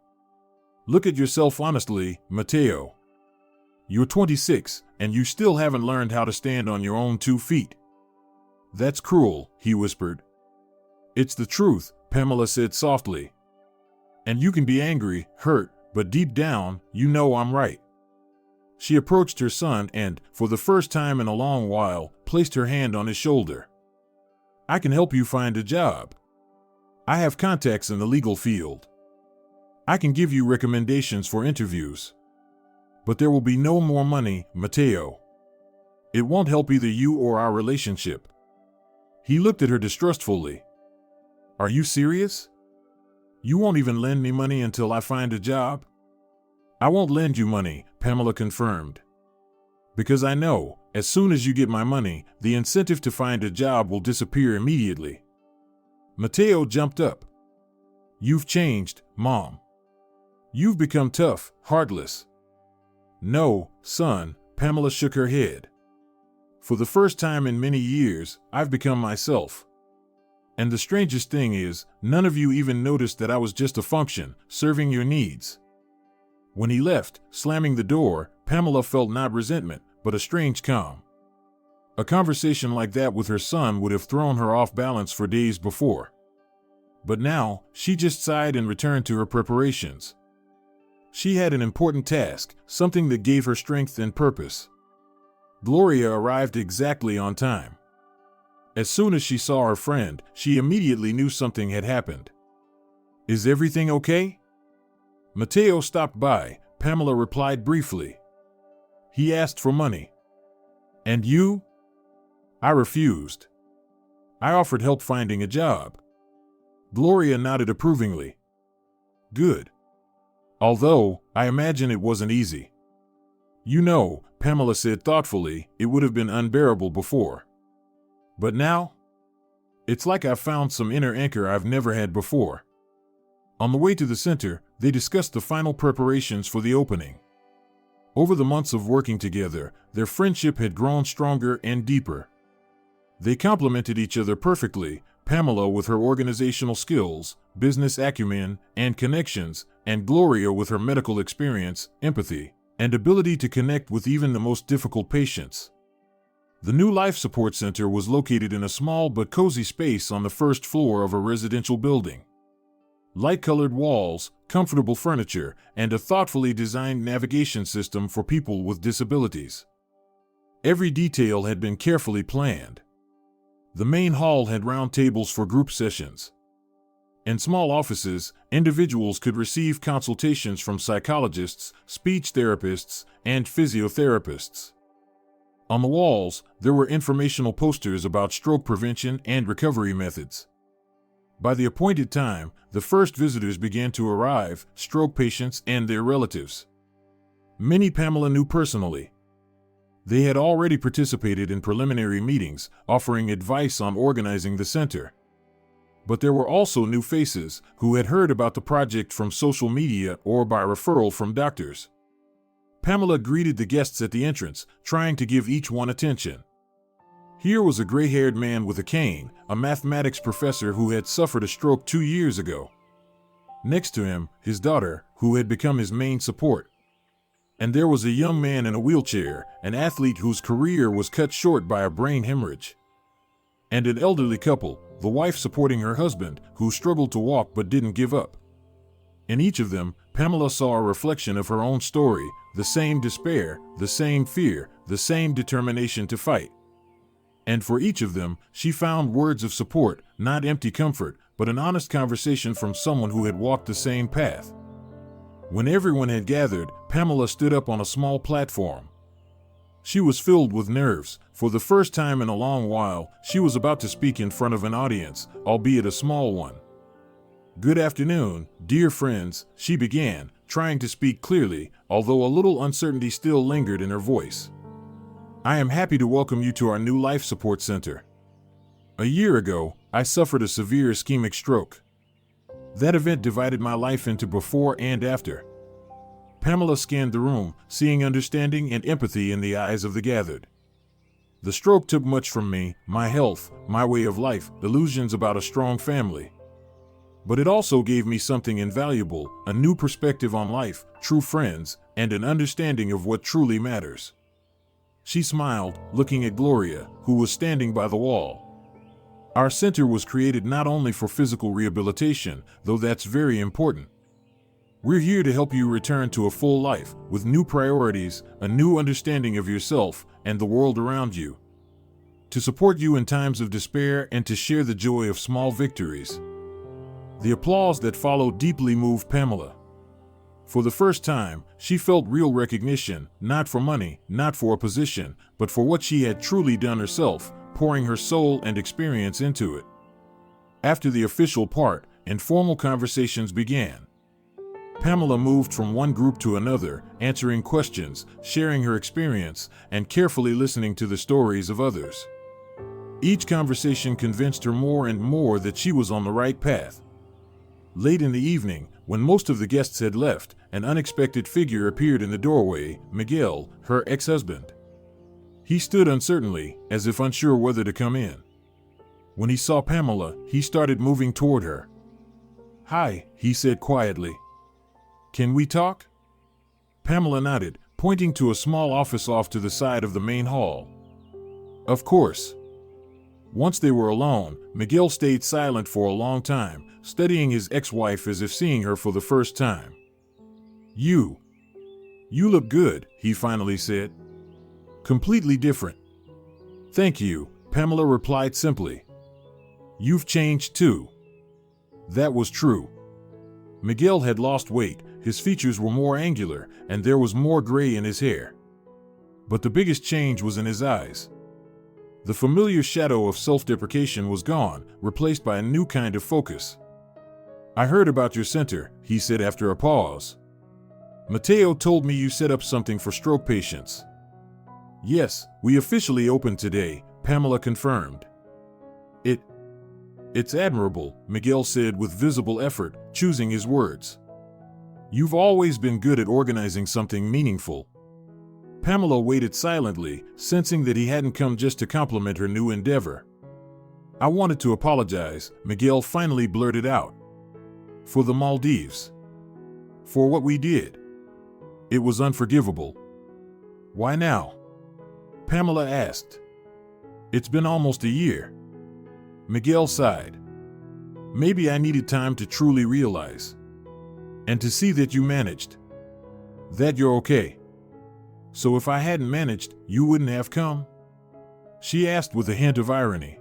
Look at yourself honestly, Mateo. You're 26, and you still haven't learned how to stand on your own 2 feet." "That's cruel," he whispered. "It's the truth," Pamela said softly. "And you can be angry, hurt, but deep down, you know I'm right." She approached her son and, for the first time in a long while, placed her hand on his shoulder. "I can help you find a job. I have contacts in the legal field. I can give you recommendations for interviews. But there will be no more money, Mateo. It won't help either you or our relationship." He looked at her distrustfully. "Are you serious? You won't even lend me money until I find a job?" "I won't lend you money," Pamela confirmed. "Because I know, as soon as you get my money, the incentive to find a job will disappear immediately." Mateo jumped up. "You've changed, Mom. You've become tough, heartless." "No, son," Pamela shook her head. "For the first time in many years, I've become myself. And the strangest thing is, none of you even noticed that I was just a function, serving your needs." When he left, slamming the door, Pamela felt not resentment, but a strange calm. A conversation like that with her son would have thrown her off balance for days before. But now, she just sighed and returned to her preparations. She had an important task, something that gave her strength and purpose. Gloria arrived exactly on time. As soon as she saw her friend, she immediately knew something had happened. "Is everything okay?" Mateo stopped by, Pamela replied briefly. "He asked for money." "And you?" "I refused. I offered help finding a job." Gloria nodded approvingly. "Good. Although, I imagine it wasn't easy." "You know," Pamela said thoughtfully, "it would have been unbearable before. But now? It's like I've found some inner anchor I've never had before." On the way to the center, they discussed the final preparations for the opening. Over the months of working together, their friendship had grown stronger and deeper. They complemented each other perfectly, Pamela with her organizational skills, business acumen, and connections, and Gloria with her medical experience, empathy, and ability to connect with even the most difficult patients. The new life support center was located in a small but cozy space on the first floor of a residential building. Light-colored walls, comfortable furniture, and a thoughtfully designed navigation system for people with disabilities. Every detail had been carefully planned. The main hall had round tables for group sessions. In small offices, individuals could receive consultations from psychologists, speech therapists, and physiotherapists. On the walls, there were informational posters about stroke prevention and recovery methods. By the appointed time, the first visitors began to arrive, stroke patients and their relatives. Many Pamela knew personally. They had already participated in preliminary meetings, offering advice on organizing the center. But there were also new faces who had heard about the project from social media or by referral from doctors. Pamela greeted the guests at the entrance, trying to give each one attention. Here was a gray-haired man with a cane, a mathematics professor who had suffered a stroke 2 years ago. Next to him, his daughter, who had become his main support. And there was a young man in a wheelchair, an athlete whose career was cut short by a brain hemorrhage. And an elderly couple, the wife supporting her husband, who struggled to walk but didn't give up. In each of them, Pamela saw a reflection of her own story, the same despair, the same fear, the same determination to fight. And for each of them, she found words of support, not empty comfort, but an honest conversation from someone who had walked the same path. When everyone had gathered, Pamela stood up on a small platform. She was filled with nerves. For the first time in a long while, she was about to speak in front of an audience, albeit a small one. "Good afternoon, dear friends," she began, trying to speak clearly, although a little uncertainty still lingered in her voice. "I am happy to welcome you to our new life support center. A year ago, I suffered a severe ischemic stroke. That event divided my life into before and after." Pamela scanned the room, seeing understanding and empathy in the eyes of the gathered. "The stroke took much from me, my health, my way of life, illusions about a strong family. But it also gave me something invaluable, a new perspective on life, true friends, and an understanding of what truly matters." She smiled, looking at Gloria, who was standing by the wall. "Our center was created not only for physical rehabilitation, though that's very important. We're here to help you return to a full life, with new priorities, a new understanding of yourself and the world around you. To support you in times of despair and to share the joy of small victories." The applause that followed deeply moved Pamela. For the first time, she felt real recognition, not for money, not for a position, but for what she had truly done herself, pouring her soul and experience into it. After the official part, informal conversations began. Pamela moved from one group to another, answering questions, sharing her experience, and carefully listening to the stories of others. Each conversation convinced her more and more that she was on the right path. Late in the evening, when most of the guests had left, an unexpected figure appeared in the doorway, Miguel, her ex-husband. He stood uncertainly, as if unsure whether to come in. When he saw Pamela, he started moving toward her. "Hi," he said quietly. "Can we talk?" Pamela nodded, pointing to a small office off to the side of the main hall. "Of course." Once they were alone, Miguel stayed silent for a long time, studying his ex-wife as if seeing her for the first time. You look good," he finally said. "Completely different." "Thank you," Pamela replied simply. "You've changed too." That was true. Miguel had lost weight, his features were more angular, and there was more gray in his hair. But the biggest change was in his eyes. The familiar shadow of self-deprecation was gone, replaced by a new kind of focus. "I heard about your center," he said after a pause. "Mateo told me you set up something for stroke patients." "Yes, we officially opened today," Pamela confirmed. It's admirable," Miguel said with visible effort, choosing his words. "You've always been good at organizing something meaningful." Pamela waited silently, sensing that he hadn't come just to compliment her new endeavor. "I wanted to apologize," Miguel finally blurted out. "For the Maldives. For what we did. It was unforgivable." "Why now?" Pamela asked. It's been almost a year. Miguel sighed. Maybe I needed time to truly realize. And to see that you managed. That you're okay. So if I hadn't managed, you wouldn't have come? She asked with a hint of irony.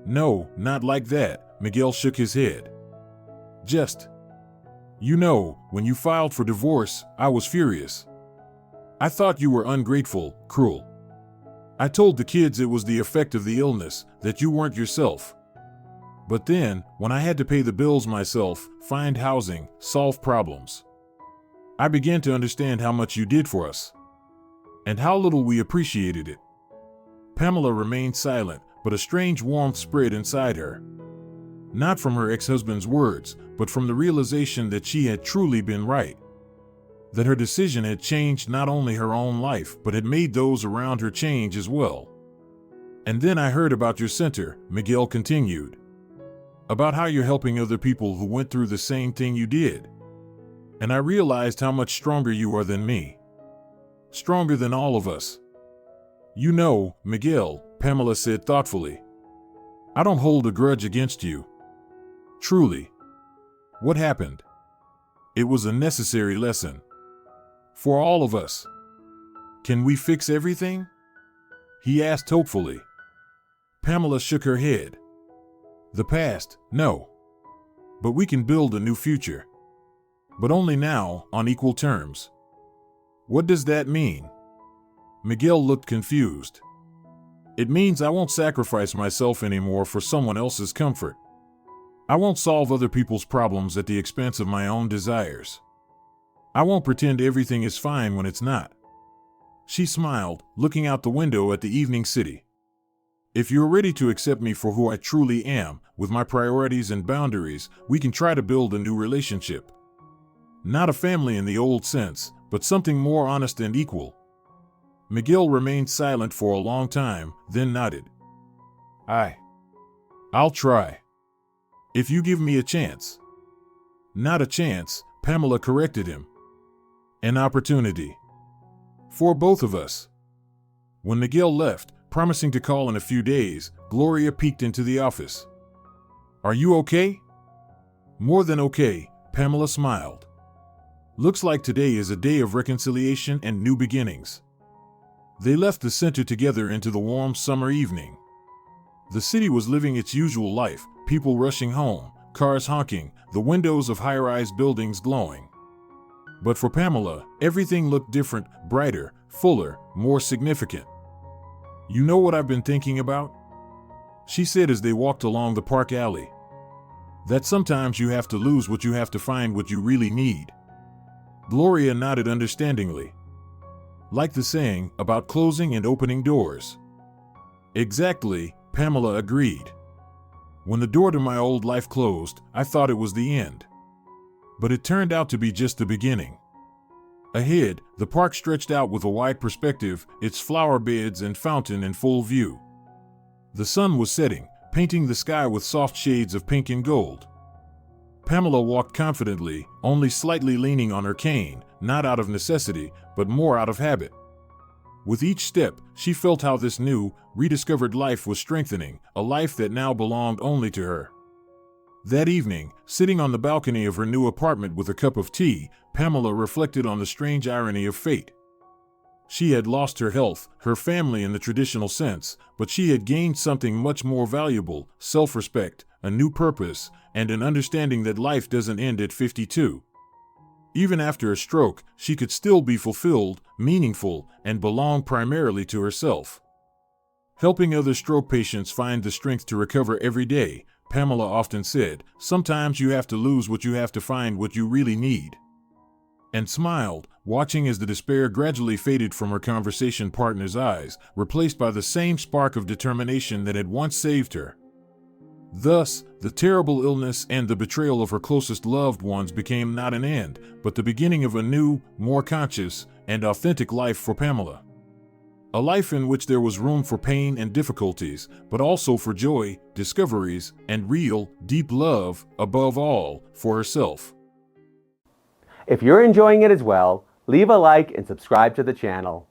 No, not like that, Miguel shook his head. Just, when you filed for divorce, I was furious. I thought you were ungrateful, cruel. I told the kids it was the effect of the illness, that you weren't yourself. But then, when I had to pay the bills myself, find housing, solve problems, I began to understand how much you did for us. And how little we appreciated it. Pamela remained silent, but a strange warmth spread inside her. Not from her ex-husband's words, but from the realization that she had truly been right. That her decision had changed not only her own life, but had made those around her change as well. And then I heard about your center, Miguel continued. About how you're helping other people who went through the same thing you did. And I realized how much stronger you are than me. Stronger than all of us. You know, Miguel, Pamela said thoughtfully. I don't hold a grudge against you. Truly. What happened? It was a necessary lesson. For all of us. Can we fix everything? He asked hopefully. Pamela shook her head. The past, no. But we can build a new future. But only now, on equal terms. What does that mean? Miguel looked confused. It means I won't sacrifice myself anymore for someone else's comfort. I won't solve other people's problems at the expense of my own desires. I won't pretend everything is fine when it's not. She smiled, looking out the window at the evening city. If you're ready to accept me for who I truly am, with my priorities and boundaries, we can try to build a new relationship. Not a family in the old sense, but something more honest and equal. Miguel remained silent for a long time, then nodded. I'll try. If you give me a chance. Not a chance, Pamela corrected him. An opportunity. For both of us. When Miguel left, promising to call in a few days, Gloria peeked into the office. Are you okay? More than okay, Pamela smiled. Looks like today is a day of reconciliation and new beginnings. They left the center together into the warm summer evening. The city was living its usual life, people rushing home, cars honking, the windows of high-rise buildings glowing. But for Pamela, everything looked different, brighter, fuller, more significant. You know what I've been thinking about? She said as they walked along the park alley. That sometimes you have to lose what you have to find what you really need. Gloria nodded understandingly. Like the saying about closing and opening doors. Exactly, Pamela agreed. When the door to my old life closed, I thought it was the end. But it turned out to be just the beginning. Ahead, the park stretched out with a wide perspective, its flower beds and fountain in full view. The sun was setting, painting the sky with soft shades of pink and gold. Pamela walked confidently, only slightly leaning on her cane, not out of necessity, but more out of habit. With each step, she felt how this new, rediscovered life was strengthening, a life that now belonged only to her. That evening, sitting on the balcony of her new apartment with a cup of tea, Pamela reflected on the strange irony of fate. She had lost her health, her family in the traditional sense, but she had gained something much more valuable, self-respect, a new purpose, and an understanding that life doesn't end at 52. Even after a stroke, she could still be fulfilled, meaningful, and belong primarily to herself. Helping other stroke patients find the strength to recover every day, Pamela often said, sometimes you have to lose what you have to find what you really need. And smiled, watching as the despair gradually faded from her conversation partner's eyes, replaced by the same spark of determination that had once saved her. Thus, the terrible illness and the betrayal of her closest loved ones became not an end, but the beginning of a new, more conscious, and authentic life for Pamela. A life in which there was room for pain and difficulties, but also for joy, discoveries, and real, deep love, above all, for herself. If you're enjoying it as well, leave a like and subscribe to the channel.